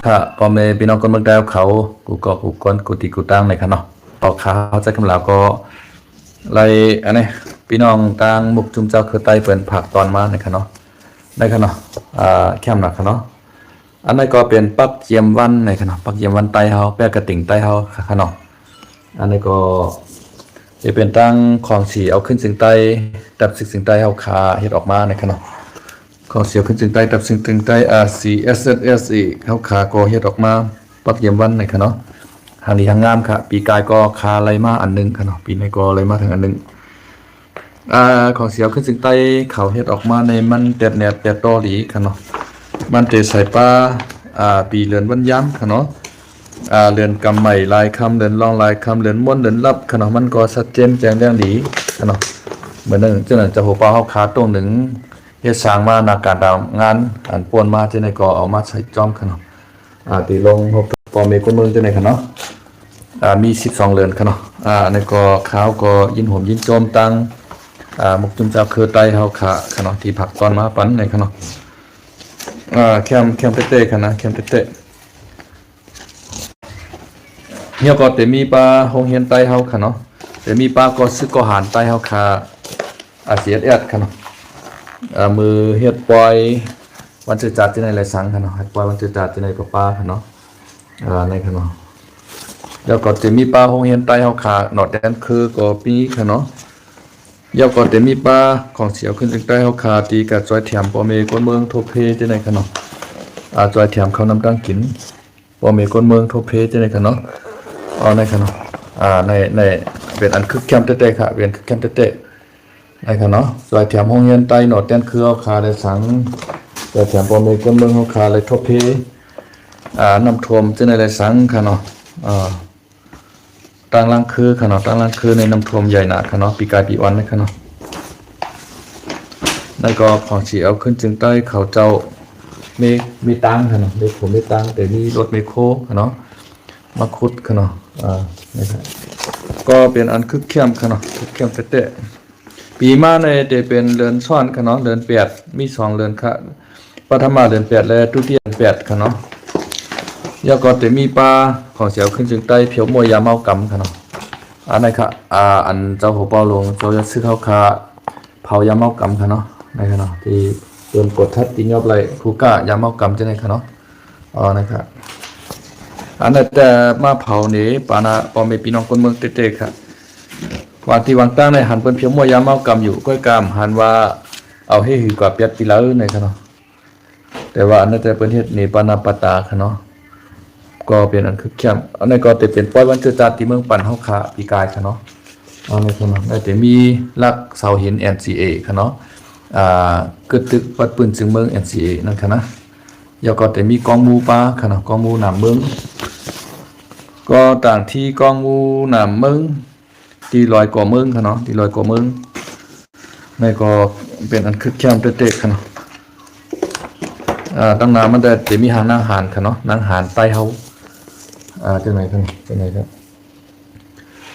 ค่ะพอเมพี่น้องคนเมืองดาวเขากูก็กูก้นกูตีกูตั้งในค่ะเนาะออกข่าวใจคำลาวก็ไล่อันนี้พี่น้องต่างมุกจุมเจ้าคือไต้เปิ่นผักตอนมาในค่ะเนาะในค่ะเนาะแคมหนักค่ะเนาะอันนั้นก็เป็นปักเจียมวันในค่ะเนาะปักเจียมวันไต้เฮาแปะกระติ่งไต้เฮาค่ะเนาะอันนี้ก็จะเป็นตั้งของสีเอาขึ้นสิงไต้ดับสิงไต้เฮาคาเฮ็ดออกมาในค่ะเนาะของเสียวขึ้นจึงใต้ดับซึ่งถึงใต้RCSS อีกเขาขาก็เฮ็ดออกมาปักเยี่ยมวันในค่ะเนาะทางนี้ทางงามค่ะปีกายก็คาไรมาอันนึงค่ะเนาะปีนี้ก็ไรมาถึงอันนึงของเสียวขึ้นจึงใต้เขาเฮ็ดออกมาในมันแดดแหนดแดดตอหลีค่ะเนาะมันเตใส่ปลาปีเรือนวันย้ำค่ะเนาะเรือนกำใหม่ลายคำเรือนรองลายคำเรือนม้วนเรือนรับค่ะเนาะมันก็ชัดเจนแจ้งเรื่องดีค่ะเนาะเหมือนนึงเจ้าหน้าจะหัวปลาเขาขาตรงหนึ่งเฮ็ดสร้างมานาการดาวงานอันป่วนมาที่ไหนก็เอามาใช้จอมค่ะเนาะตีลงพอเมคนเมืองที่ไหนค่ะเนาะมี12เรือนค่ะเนาะในก็ขาวก็ยินหอมยินโจมตังมุกจุมเจ้าคือไตเฮาค่ะเนาะที่ผักตอนมาปันในค่ะเนาะแคมเต้ๆค่ะนะแคมเต้ๆเนี่ยก็แต่มีปลาโรงเรียนไตเฮาค่ะเนาะแต่มีปลาก็ซึกก็หารไตเฮาค่ะCSS ค่ะเนาะมือเฮ็ดปล่อยวันจุดจัดที่ในไรสังค่ะเนาะเฮ็ดปล่อยวันจุดจัดที่ในกับป้าค่ะเนาะในค่ะเนาะแล้วก็จะมีปลาโรงเรียนใต้เฮาขาหนอดแดนคือก็ปีค่ะเนาะแล้วก็จะมีปลาของเสียวขึ้นถึงใต้เฮาขาตีกับจอยแถมปอเมคนเมืองโทเพที่ในค่ะเนาะจอยแถมเขานำตั้งกินปอเมคนเมืองโทเพที่ในค่ะเนาะในค่ะเนาะในเป็นอันคึกแคมเต้ๆค่ะเป็นคึกแคมเต้ๆในค่ะเนาะจอยแถมโรงเรียนใต้หนอดแดนคือเฮาขาได้สังแต่แถมปอเมคนเมืองเฮาขาเลยโทเพน้ำท่วมที่ในไรสังค่ะเนาะตั้งล่างคือค่ะเนาะตั้งล่างคือในน้ำท่วมใหญ่หนาค่ะเนาะปีกายปีวันนะค่ะเนาะนั่นก็ของสีเอาขึ้นจึงใต้เขาเจ้ามีตังค่ะเนาะเด็กผมมีตังแต่มีรถไมโครค่ะเนาะมาคุดค่ะเนาะนี่ครับก็เป็นอันคึกเข้มค่ะเนาะคึกเข้มเตะปีมาในเดเป็นเรือนซ่อนค่ะเนาะเรือนแปดมี2เรือนค่ะปฐมเรือน8และทุติยเรือน8ค่ะเนาะยาก็จะมีปลาของเสียวขึ้นจึงใต้เผียวมวยยาเมากำค่ะเนาะอันไหนค่ะอันเจ้าหัวเปาลงเจ้าจะซื้อข้าวคาเผายาเมากำค่ะเนาะในค่ะเนาะที่เตือนกดทัดติงยอบไรคูก้ายาเมากำจะไหนค่ะเนาะนะครับอันนั้นแต่มาเผานี้ปานาปอเมปีน้องคนเมืองเตะๆค่ะวันที่วางตั้งในหันเป็นเผียวมวยยาเมากำอยู่ก้อยกามหันว่าเอาให้หือกว่าเปียดปีแล้วในค่ะเนาะแต่ว่าอันนั้นแต่เป็นเฮ็ดนี่ปานาปตาค่ะเนาะก็เป็นอันคึกเข้มอันนี้ก็จะเป็นปล่อยวันจุดจัดที่เมืองปันเฮาขาปีกายค่ะเนาะในค่ะเนาะได้แต่มีลักเสาหิน NCA ค่ะเนาะกึดตึกวัดปืนจึงเมือง NCA นั่นค่ะนะแล้วก็แต่มีกองหมู่ป่าค่ะเนาะกองหมู่หนามเมืองก็ต่างที่กองหมู่หนามเมืองที่ลอยก่อเมืองค่ะเนาะที่ลอยก่อเมืองนี่ก็เป็นอันคึกเข้มเตะๆค่ะเนาะตั้งนานมันแต่มีหางนางหานค่ะเนาะนางหานใต้เฮาจังไหนครับจังไหนครับ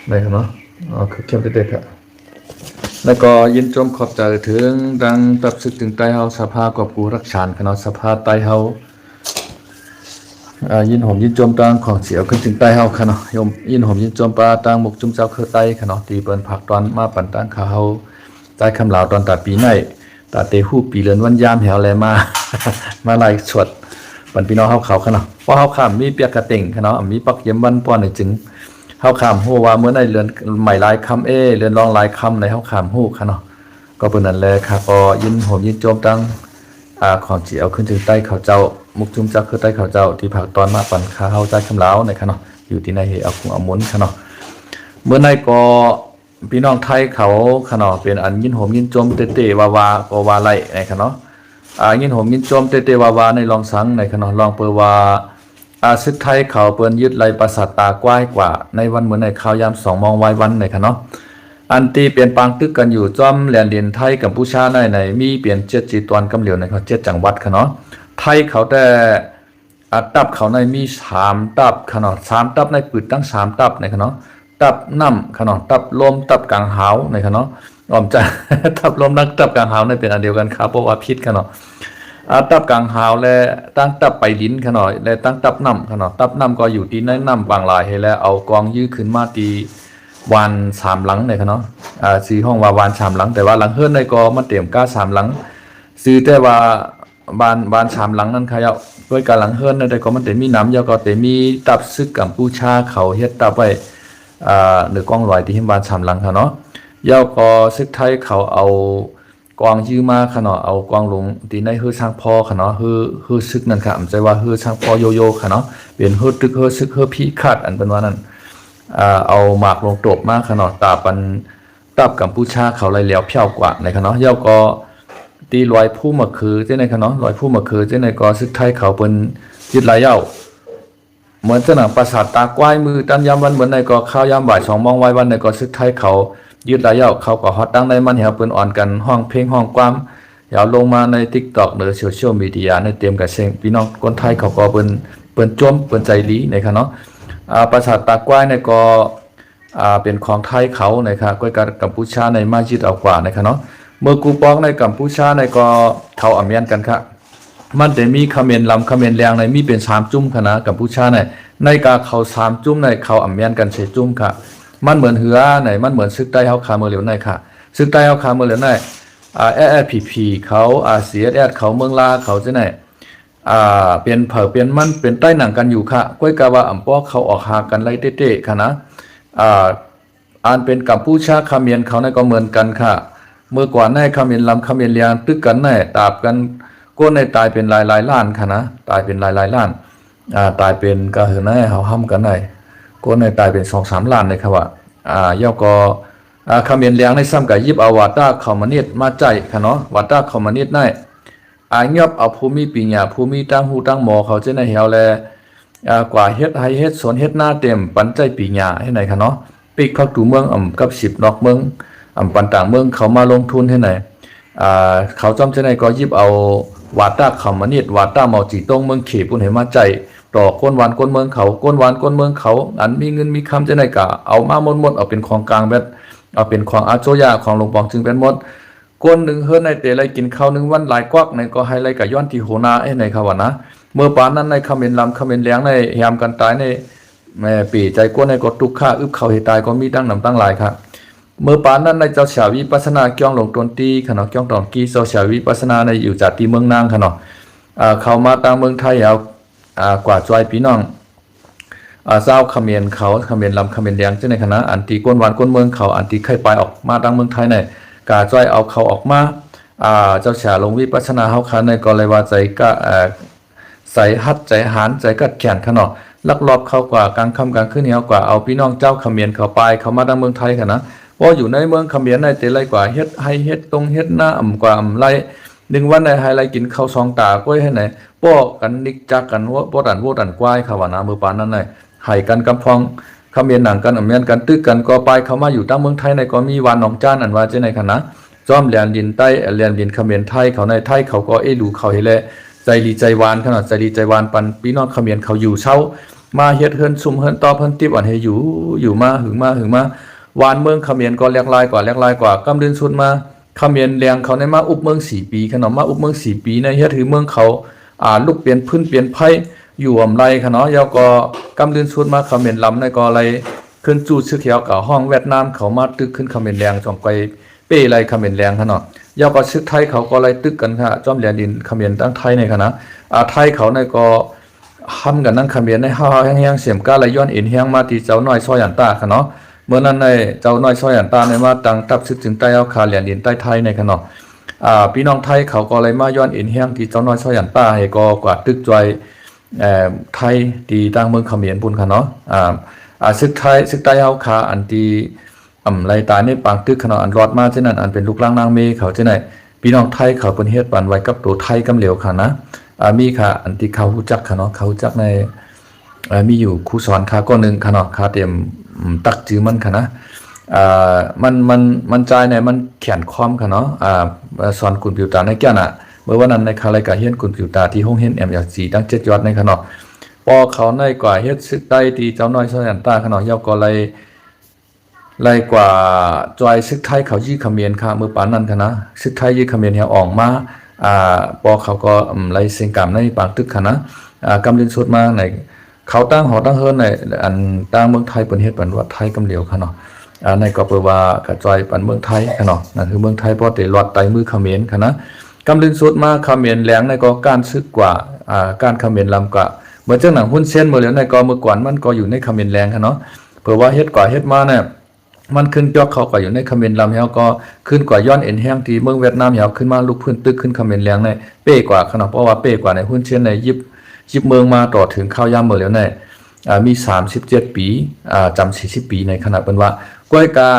ได้ครับเนาะคือเข้มเด็ดๆครับแล้วก็ยินชมขอบใจถึงดังตับซึกถึงใต้เฮาสภากอบกูรักษาค่ะเนาะสภาใต้เฮายินหอมยินจมตังของเสียวขึ้นถึงใต้เฮาค่ะเนาะยินหอมยินจมปลาตังหมกจุ่มเจ้าคือใต้ค่ะเนาะตีเปิ้นผักตอนมาปั่นตังขาเฮาใต้คำลาวตอนตัดปีไหนตัดเตหูปีเลือนวันยามแถวแลมาไล่สวดปันพี่น้องเฮาเขาค่ะเนาะเพราะเฮาข้ามมีเปียกกระเต่งค่ะเนาะมีปักเยี่ยมวันป้อนในจึงเฮาข้ามฮู้ว่าเมื่อในเรือนใหม่หลายคำเรือนรองหลายคำในเฮาข้ามฮู้ค่ะเนาะก็เป็นนั่นแหละค่ะก็ยินหอมยินโจมตั้งของสิเอาขึ้นถึงใต้เขาเจ้ามุกจุ่มจักคือใต้เขาเจ้าที่ผักตอนมาปั่นขาเฮาใจคำลาวในค่ะเนาะอยู่ที่ในเฮเอาคุงเอาหมุนค่ะเนาะเมื่อในก็พี่น้องไทยเขาค่ะเนาะเป็นอันยินหอมยินโจมเตะๆวาก็ว่าไล่ในค่ะเนาะยินหอมยินโจมเตะๆวาในลองสังในค่ะเนาะลองเปิดว่าซึกไทยเขาเปิ้นยึดไล่ปราสาทตากว้ายกว่าในวันเหมือนในข่าวยาม2 โมงวันในค่ะเนาะอันที่เปลี่ยนปางตึกกันอยู่จ้อมแลนดินไทยกัมพูชาในมีเปลี่ยน7จีตวนกำเหลียวในเขา7จังหวัดค่ะเนาะไทยเขาแต่ตับเขาในมี3ตับค่ะเนาะ3ตับในปืดตั้ง3ตับในค่ะเนาะตับน้ำค่ะเนาะตับลมตับกลางหาวในค่ะเนาะอ้อมจะตับลมนักตับกลางหาวในเป็นอันเดียวกันครับเพราะว่าพิษค่ะเนาะ ตับกลางหาวและตั้งตับไปลิ้นขนาดและตั้งตับน้ำขนาดตับน้ำก็อยู่ที่ในน้ำบางลายให้แล้วเอากองยื้อขึ้นมาตีวันสามหลังเนี่ยเนาะสีห้องว่าวันสามหลังแต่ว่าหลังเฮือนในก็มันเตรียมก้าสามหลังซื้อแต่ว่าบานสามหลังนั้นค่ะเอาด้วยการหลังเฮือนในแต่ก็มันเต็มมีน้ำยาวก็เต็มมีตับซึกกัมพูชาเขาเฮ็ดตับไว้หรือกองลอยที่บานสามหลังค่ะเนาะยาวก็ซึกไทยเขาเอากองยื้อมาค่ะเนาะเอากองลงที่ในฮือช่างพอค่ะเนาะฮือซึกนั่นค่ะไม่ใช่ว่าฮือช่างพอโยโย่ค่ะเนาะเป็นฮือตึกฮือซึกฮือพี่คาดอันเป็นว่านั้นเอาหมากลงตบมากค่ะเนาะตาปันตับกัมพูชาเขาไรแล้วเพี้ยวกว่าในค่ะเนาะยาวก็ตีลอยผู้มาคือเจ้าในค่ะเนาะลอยผู้มาคือเจ้าในก็ซึกไทยเขาเป็นยึดหลายเย้าเหมือนเจ้าหนังปราสาทตากว้ายมือตั้นยามวันเหมือนในก็ข้าวยามบ่าย2 โมงไว้วันในก็ซึกไทยเขายืดหลายเย้าเขาก็ฮอตดังในมันเหี่ยวเปิ้นอ่อนกันห้องเพลงห้องความยาวลงมาใน TikTok หรือโซเชียลมีเดียในเต็มกับเสียงพี่น้องคนไทยเขาก็เปิ้นจมเปิ้นใจดีในค่ะเนาะปราสาทตากว้ายในก็เป็นของไทยเขานะครับก้อยกัมพูชาในมาจิตเอากว่านะครับเนาะเมื่อกูปองในกัมพูชาในก็เขาอเมียนกันครับมันแต่มีคอมเมนต์ลำคอมเมนต์แรงในมีเป็น3 จุ่มคณะกัมพูชาในกาเขา3 จุ่มในเขาอเมียนกัน4 จุ่มค่ะมันเหมือนเหือในมันเหมือนซึกใต้เฮาคาเมืองเหลียวในค่ะซึกใต้เฮาคาเมืองเหลียวในSSPP เขาCSS เขาเมืองลาเขาจะไหนเป็นเผอเป็นมันเป็นใต้หนังกันอยู่ค่ะก้อยกะว่าอ่ำป้อเขาออกหากันไล่เต้ๆค่ะนะอันเป็นกัมพูชาคาเมียนเขาในก็เหมือนกันค่ะเมื่อก่อนในคาเมียนลำคาเมียนเลียงตึกกันในตาบกันก้นในตายเป็นหลายล้านค่ะนะตายเป็นหลายล้านตายเป็นก็เหือในเฮาห้ำกันในก้นในตายเป็น2-3 ล้านเลยครับว่าย่อก็คาเมียนเลียงในซ้ำกับยิบเอาวาต้าคอมมานิสมาใจค่ะเนาะวาต้าคอมมานิสในเงียบเอาภูมิปีญญาภูมิตั้งหูตั้งหมอเขาจะในเฮาแลกว่าเฮ็ดให้เฮ็ดสวนเฮ็ดหน้าเต็มปันใจปีญญาให้ไหนค่ะเนาะปีกพักตูเมืองกับ10 นอกเมืองปันต่างเมืองเขามาลงทุนให้ไหนเขาจำจะไหนก็ยิบเอาวาต้าคอมมานิสวาต้าเมาจีตงเมืองเขปุ่นให้มาใจต่อก้นวันก้นเมืองเขาก้นวันก้นเมืองเขาอันมีเงินมีคำจะไหนก็เอามาหมดเอาเป็นของกลางแบบเอาเป็นของอาโจยาของหลวงปองจึงเป็นหมดก้นหนึ่งเฮือนในเตะไรกินข้าว1 วันหลายกวักในก็ให้ไรกับย้อนที่โหนาให้ในเขาว่านะเมื่อปานนั้นในคำเมนลำคำเมนเลี้ยงในยามกันตายในแม่ปีใจก้นในก็ทุกข้าอึบเขาเหตุตายก็มีตั้งนำตั้งหลายครับเมื่อปานนั้นในเจ้าชาวิปัสนาเกี่ยงลงตนตีขนมเกี่ยงตอนกี้เจ้าชาวิปัสนาในอยู่จากที่เมืองนางขนมเขามาตามเมืองไทยเอากว่าจอยพี่น้องเจ้าคำเมนเขาคำเมนลำคำเมนเลี้ยงเจ้าในคณะอันตีก้นวันก้นเมืองเขาอันตีไข่ปลายออกมาตามเมืองไทยในกาจอยเอาเขาออกมาเจ้าชาลงวิปัสนาเฮาคันในก็เลยว่าใจก็ใส่ฮัดใจหานใจกัดแขนขนอลักลอบเข้ากว่ากลางค่ำกลางคืนเหี่ยวกว่าเอาพี่น้องเจ้าเขมียนเข้าไปเขามาทางเมืองไทยค่ะนะเพราะอยู่ในเมืองเขมียนในเตไรกว่าเฮ็ดให้เฮ็ดตรงเฮ็ดหน้าอ่ำกว่าอ่ำไร1 วันในไฮไลกินข้าวซองตาก้อยให้ไหนป้อกันนิกจักกันว่าบ่ดันกวายค่ะว่านะมือปานนั้นในให้กันกำพองเขมียนหนังกันอ่ำเมียนกันตึกกันก็ไปเขามาอยู่ตั้งเมืองไทยในก็มีวันหนองจ้านอันว่าจังได๋ค่ะนะจอมแหลนดินใต้แหลนดินเขมียนไทยเขาในไทยเขาก็ดูเขาให้แลใจดีใจหวานขนาดใจดีใจหวานปันพี่น้องเขมียนเขาอยู่เช้ามาเฮ็ดเฮือนซุ่มเฮือนตอบเฮือนติบอันให้อยู่มาหึงมาวานเมืองเขมียนก็แลกลายกว่ากำเดินสุดมาเขมียนเลียงเขาในมาอุบเมือง4 ปีขนาดมาอุบเมือง4 ปีในเฮ็ดถือเมืองเขาลูกเปลี่ยนพื้นเปลี่ยนไผอยู่อำไรค่ะเนาะยาวก็กำเดินสุดมาเขมียนลำในก็อะไรขึ้นจูดชื่อเขียวกับห้องเวียดนามเขามาตึกขึ้นเขมียนแรงจองไปเป้ไรเขมียนแรงค่ะเนาะยาวก็ชึกไทยเขาก็ไล่ตึกกันค่ะจอมแหลนดินเขมียนตั้งไทยในค่ะนะไทยเขาในก็ห้ำกันนั่งเขมียนในห้าแห้งๆเสียมก้าไหลย้อนเอ็นแห้งมาที่เจ้าน้อยซอยอันตาค่ะเนาะเมื่อนั้นในเจ้าน้อยซอยอันตาในมาตั้งตับซึกถึงใต้เอาคาแหลนดินใต้ไทยในค่ะเนาะพี่น้องไทยเขาก็เลยมาย้อนเอ็นแห้งที่เจ้าน้อยซอยอันตาให้ก็กวาดตึกจอยไทยที่ตั้งเมืองเขมียนปุ่นค่ะเนาะซึกใต้เอาคาอันที่ไรตายในปางตึกขนาดอันรอดมาเช่นนั้นอันเป็นลูกล่างนางเมเขาเช่นไหนพี่น้องไทยเขาเป็นเฮ็ดปันไว้กับตัวไทยกำเหลวค่ะนะมีค่ะอันที่เขารู้จักค่ะเนาะเขารู้จักในมีอยู่ครูสอนค่ะก็นึงค่ะเนาะค่ะเตรียมตักจื้อมันค่ะนะมันใจในมันเขียนคอมค่ะเนาะสอนกุนปิวตาในแก่น่ะเมื่อวันนั้นในคารายการเฮียนกุนปิวตาที่ห้องเฮียนMLCตั้ง7 ยอดในค่ะเนาะพอเขาในกว่าเฮ็ดซึกใต้ที่เจ้าน้อยซอยอันตาค่ะเนาะยาวก็เลยไล่กว่าจอยซึกไทยเขายี่เขมียนค่ะมือปานนั้นค่ะนะซึกไทยยี่เขมียนเฮาออกมา ปอเขาก็ไล่เสียงกรรมในปางตึกค่ะนะกำลินสุดมาในเขาตั้งหอตั้งเฮิรนในอันตั้งเมืองไทยเป็นเฮ็ดเป็นวัดไทยกำเหลียวค่ะเนาะในก็เปิดว่ากระจายปันเมืองไทยค่ะเนาะนั่นคือเมืองไทยพอเตลอดไตมือเขมรค่ะนะกำลินสุดมาเขมรแหลงในก็การซึกกว่าการเขมรลำกว่าเหมือนเจ้าหนังหุ้นเส้นเมื่อแล้วในก็เมื่อก่อนมันก็อยู่ในเขมรแหลงค่ะเนาะเผื่อว่าเฮ็ดกว่าเฮ็ดมาเนี่ยมันขึ้นยอกเขาก็อยู่ในเขมรลำเฮาก็ขึ้นกว่าย้อนเอ็นแห้งที่เมืองเวียดนามเฮาขึ้นมาลุกพื้นตึกขึ้นเขมรแหลงในเป้กว่าค่ะเนาะเพราะว่าเป้กว่าในหุ้นเส้นในยิบเมืองมาต่อถึงข้าวยามเมื่อแล้วในมี37ปีจำ40ปีในขณะเป็นว่าก้อยกา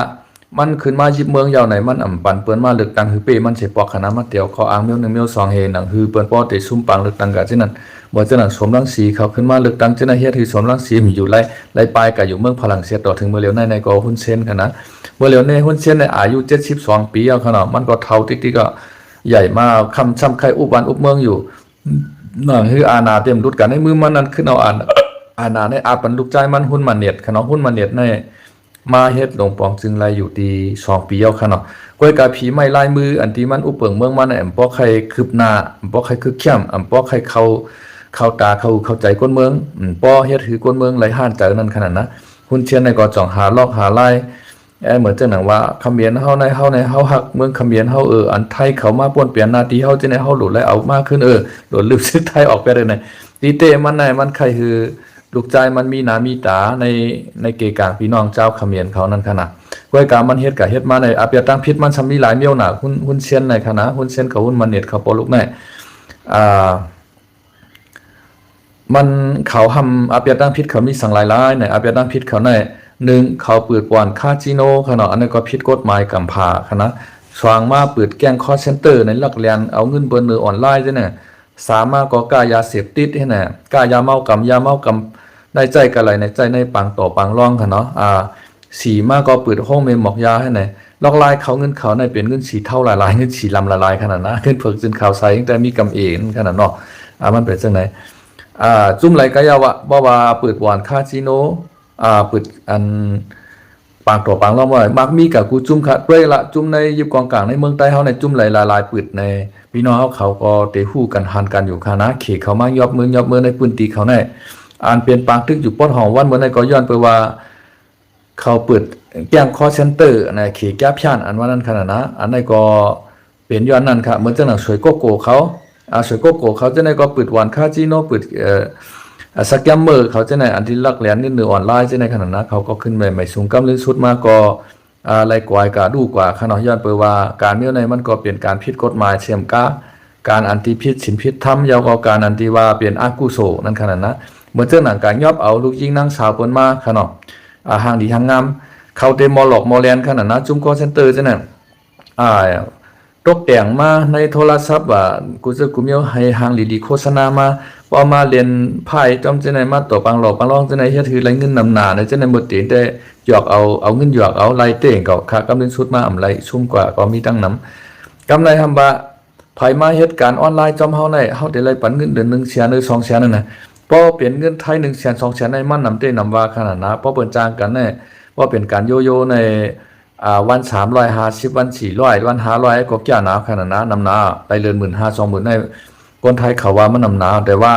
มันขึ้นมายิบเมืองยาวไหนมันปันเปิ้นมาเลือกตั้งคือเป้มันสิปอกคณะมาเตียวเขาอ้างเมียว1เมียว2เฮหนังคือเปิ้นป้อเตซุ่มปังเลือกตั้งกะฉะนั้นบ่จังนั้นสมรังสีเขาขึ้นมาเลือกตั้งจังนั้นเฮ็ดคือสมรังสีมีอยู่ไล่ปลายก็อยู่เมืองฝรั่งเศสต่อถึงเมื่อแล้วในก็หุ้นเซ็นค่ะนะเมื่อแล้วในหุ้นเซ็นในอายุ72ปีเอาขนาดมันก็เฒ่าติ๊กๆก็ใหญ่มากคำช้ำไข่อุบวันอุบเมืองอยู่นั่นคืออาณาเต็มรุดกันในมือมันนั้นขึ้นเอาอาณาในปันลูกใจมันหุ้นมันเน็ตขนาดหุ้นมันเน็ตในมาเฮ็ดหลวงปองจึงไรอยู่ที่2ปีเอาค่ะเนาะก้อยกาผีไม้ลายมืออันที่มันอุปเปิงเมืองมันแอมป้อใครคืบหน้าป้อใครคือเข้มป้อใครเข้าตาเข้าใจก้นเมืองป้อเฮ็ดคือก้นเมืองไหลห้านใจนั่นขนาดนะหุ้นเชียนในก็จ่องหาลอกหาลายเหมือนจังหนังว่าเขมรเฮาในเฮาฮักเมืองเขมรเฮาอันไทยเขามาป่วนเปลี่ยนหน้าที่เฮาจังได๋เฮาหลุดแล้วเอามากขึ้นหลุดลืมซึกไทยออกไปได้ไหนตีเตมันไหนมันใครคือลูกใจมันมีหน้ามีตาในเกกางพี่น้องเจ้าเขมรเขานั่นขนาดก้อยกามันเฮ็ดก็เฮ็ดมาในอาเปียตั้งพิษมันซำมีหลายเมียวหน้าหุ้นเชียนในคณะหุ้นเชียนกับหุ้นมันเน็ตเขาปอลูกในมันเขาทำอาเปียตั้งพิษเขามีสั่งหลายๆในอาเปียตั้งพิษเขาใน1เขาเปิดป่วนคาสิโนขนาดอันนี้ก็ผิดกฎหมายกำพาคณะสว่างมาเปิดแก๊งคอลเซ็นเตอร์ในลักแลนเอาเงินเบอร์เนอร์ออนไลน์จังเนี่ยสามารถก็กายาเสพติดให้แน่กายาเมากำในใจกันไหลในใจในปังต่อปังร่องค่ะเนาะสีมากก็เปิดห้องเมมหมอกยาให้ไหนลอกลายเขาเงินเขาในเป็นเงินสีเท่าหลายๆเงินสีลำละลายขนาดนะเงินเผิกจนข่าวใสตั้งแต่มีกำเองขนาดเนาะมันเป็นจังไหนจุ่มไหลกายาวะบ่ว่าเปิดบ่อนคาสิโนเปิดอันปางต่อปังร่องว่ามักมีกับกูจุ่มค่ะเป้ละจุ่มในยิบกองกลางในเมืองใต้เฮาในจุ่มไหลละลายเปิดในพี่น้องเขาก็เตะฮู้กันหันกันอยู่ค่ะนะเขเขามายอบมือในปืนตีเขาในเปลี่ยนปางตึกอยู่ป้อนหอมวันเมื่อในก็ย้อนไปว่าเขาเปิดแก้งคอเซ็นเตอร์ในเขแก้พยานอันว่านั้นขนาดนะอันในก็เป็นย้อนนั่นค่ะเหมือนจังหนังสวยโกโก้เขาสวยโกโก้เขาจะในก็เปิดวันคาสิโนเปิดสแกมเมอร์เขาจะในอันที่ลักแหลนนี่เนื้อออนไลน์จะในขนาดนะเขาก็ขึ้นใหม่สูงกำลังสุดมาก็อะไรกว่ากาดูกว่าขนาดย้อนไปว่าการเมื่อในมันก็เปลี่ยนการผิดกฎหมายเชื่อมการอันติพิษสินพิษธรรมยาวกว่าการอันติว่าเปลี่ยนอากุโสนั่นขนาดนะเหมือนเจ้าหนังการยอบเอาลูกยิงนั่งสาวเปิ้นมาขนาดห่างดีห่างงามเขาเตมอหลอกมอแลนขนาดนะจุ่มคอเซ็นเตอร์จะเนี่ยตกแต่งมาในโทรศัพท์ว่ากูจะกูมีให้ห่างดีๆโฆษณามาพอมาเรียนไพ่จอมจะไหนมาต่อปังหลอกปังร้องจะไหนเฮ็ดถือไรเงินนำหนาในจะไหนหมดตีแต่หยอกเอาเงินหยอกเอาไล่เต่งก็ค่ากำลังสุดมาไรชุ่มกว่าก็มีตั้งน้ำกำไรทำบะไผมาเฮ็ดการออนไลน์จอมเฮาได้เฮาได้ไล่ปันเงินเดือน1แสนหรือ2แสนนั่นน่ะพอเปลี่ยนเงินไทย1แสน2แสนในมันนำเต้นำว่าขนาดนะพอเปิ้นจ้างกันแน่ว่าเป็นการโยโย่ในวัน350วัน400วัน500ก็แก่หนาวขนาดนะนำหนาไปเรือน 15,000 20,000ในคนไทยเขาว่ามันนำหนาวแต่ว่า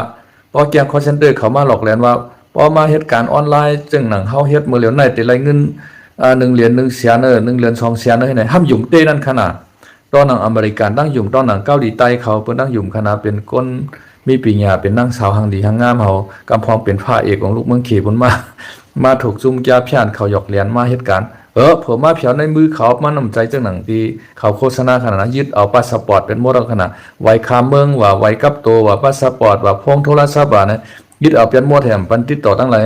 พอแก๊งคอลเซ็นเตอร์เขามาหลอกแลนว่าพอมาเฮ็ดการออนไลน์จึงหนังเฮาเฮ็ดมื้อเหลียวในแต่ไรเงิน1เหรียญ1แสน1เหรียญ2แสนให้ไหนห้ามยุ่งเต้นั่นขนาดตอนหนังอเมริกันตั้งยุ่งตอนหนังเกาหลีใต้เขาเพิ่นตั้งยุ่งขนาดเป็นคนมีปริญญาเป็นนางสาวหังดีหังงามเฮากำพองเป็นพระเอกของลูกเมืองเขบุญมาถูกจุ่มแก้พยานเขาหยอกเลียนมาเหตุการณ์ผมมาเพียวในมือเขามาน้ำใจจังหนังที่เขาโฆษณาขนาดนั้นยึดเอาพาสปอร์ตเป็นหมดขนาดไว้คาเมืองว่าไว้กับตัวว่าพาสปอร์ตว่าพวงโทรศัพท์ว่านะยึดเอาเป็นหมดแถมปันติดต่อตั้งหลาย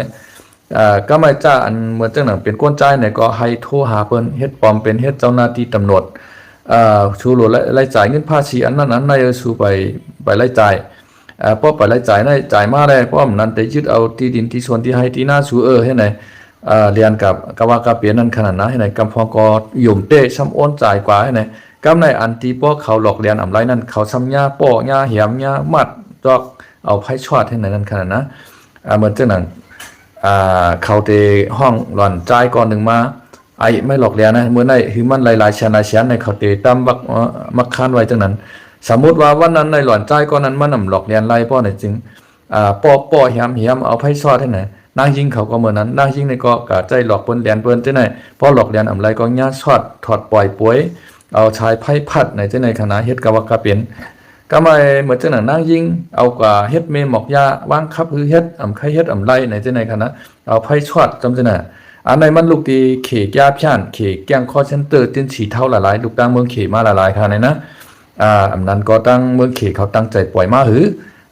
ก็ไม่จ้าอันเหมือนจังหนังเป็นก้นใจเนี่ยก็ให้โทรหาเพิ่นเฮ็ดปลอมเป็นเฮ็ดเจ้าหน้าที่ตำรวจชูโหลรายจ่ายเงินภาษีอันนั้นในสู่ไปรายจ่ายพอไปรายจ่ายได้จ่ายมาได้เพราะมันนั้นแต่ยึดเอาที่ดินที่ส่วนที่ให้ที่หน้าสู่ให้ไหนเรียนกับว่ากะเปียนนั้นขนาดนั้นให้ไหนกำพองก็ยุ่มเตะซ้ำโอนจ่ายกว่าให้ไหนกำในอันที่พวกเขาหลอกเรียนอำไรนั้นเขาซ้ำยาป้อยาเหียมยามัดจอกเอาไพ่ชอดให้ไหนนั้นขนาดนะเหมือนเจ้าหนังเขาเตห้องหล่อนจ่ายก่อนหนึ่งมาไม่หลอกเรียนนะเมื่อในคือมันหลายๆชั้นในเขาเตตั้มมักคานไว้จังนั้น สมมุติว่าวันนั้นในหล่อนใจก็นั้นมันนำหลอกเรียนไรป้อไหนจริงป้อเหียมเอาไพ่ซอดให้ไหนนางยิงเขาก็เหมือนนั้นนางยิงในก็กะใจหลอกเปิ้นเรียนเปิ้นที่ไหนพอหลอกเรียนอำไรก็ญาชอดถอดปล่อยป่วยเอาชายไพ่พัดในที่ในคณะเฮ็ดกะว่ากะเป็นก็ไม่เหมือนจังหนังนางยิงเอากว่าเฮ็ดเมหมอกยาวางคับคือเฮ็ดไข่เฮ็ดไรในที่ในคณะเอาไพ่ชอดจำจังน่ะอันในมันลูกตีเขยาพิานเขแกงคอเซ็นเตอร์ติ้นฉีเท่าหลายๆลูกตั้งเมืองเขมาหลายๆค่ะในนะอำนั้นก็ตั้งเมืองเขเขาตั้งใจปล่อยมาหือ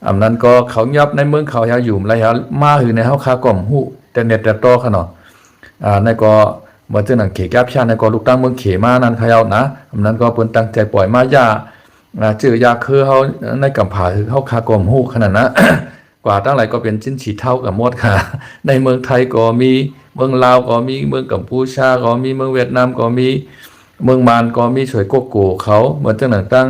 อำนั้นก็เขายับในเมืองเขายาอยู่ไรฮะมาหือในเฮาคาก่อมหูแต่เน็ตแต่ต่อค่ะเนาะในก็เหมือนจังหนังเขยาพิานในก็ลูกตั้งเมืองเขมานั่นเขาเอานะอำนั้นก็เพิ่นตั้งใจปล่อยมายาจื้อยาคือเฮาในกำผาคือเฮาคาก่อมหูขนาดนะ กว่าตั้งหลายก็เป็นจิ้นฉีเท่ากับหมดค่ะในเมืองไทยก็มีเมืองลาวก็มีเมืองกัมพูชาก็มีเมืองเวียดนามก็มีเมืองมานก็มีสวยโกโก้เขาเหมือนจังหนังตั้ง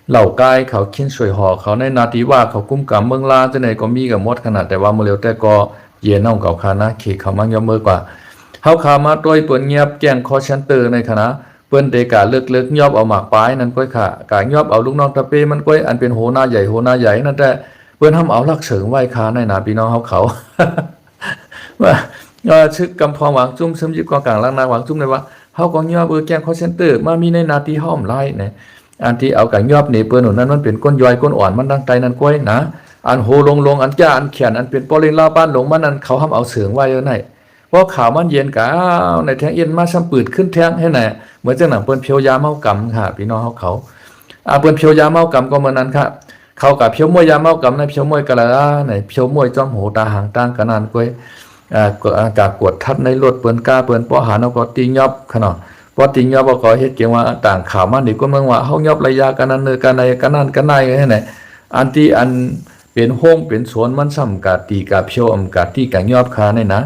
เหล่ากายเขาขิ้นสวยห่อเขาในนาทีว่าเขากุ้มกับเมืองลาวจังไหนก็มีกับหมดขนาดแต่ว่าเมื่อเร็วแต่ก็เย็นน้องเก่าคานะเขตเขามั่งย่อมมือกว่าเฮาขามาต้วยเปิ้นเงียบแจ้งคอเซ็นเตอร์ในคณะเปิ้นเดกาเลิกยอบเอาหมากปลายนั่นก้อยค่ะกายอบเอาลูกน้องตะเปมันก้อยอันเป็นโหหน้าใหญ่นั่นแต่เปิ้นทำเอาลักเสริงไหว้คาในนาพี่น้องเขา ว่าชึกกำพองหวังจุ้มซึมยิบกองกลางล่างนาหวังจุ้มเลยว่าเฮาก็ยอบแจ้งคอเซ็นเตอร์มามีในนาทีห้อมไล่เนี่ยอันที่เอากันยอบนี่เปิ้นนั้นมันเป็นก้นย่อยก้นอ่อนมันดังไตนั่นก้อยนะอันโหลงอันจ้าอันเขียนอันเป็นปอลินลาบ้านหลงมันนั้นเขาทำเอาเสริงไว้เยอะไหนเพราะข่าวมันเย็นกะในแทงเย็นมาซ้ำปืดขึ้นแทงให้ไหนเหมือนจังหนังเปิ้นเพียวยาเมากำค่ะพี่น้องเขาเปิ้นเพียวยาเมากำก็เหมือนนั้นค่ะเขากับเพียวมวยยาเมากำในเพียวมวยกะละไหนเพียวมวยจ้อมโหตาหางตั้งกะนานก้อยกากวดทัดในรถเปิ้นก้าเปิ้นป้อหาเนาก็ตียอบขนาดป้อตียอบก็เฮ็ดเกี่ยวว่าต่างข่าวมันนี่ก็เมืองว่าเฮายอบระยะกันนั้นกันในกันนั้นกันในให้ไหนอันที่อันเป็นโฮมเป็นสวนมันซ้ำกะตีกะเพียวอำกะตีกะยอบคาในนะ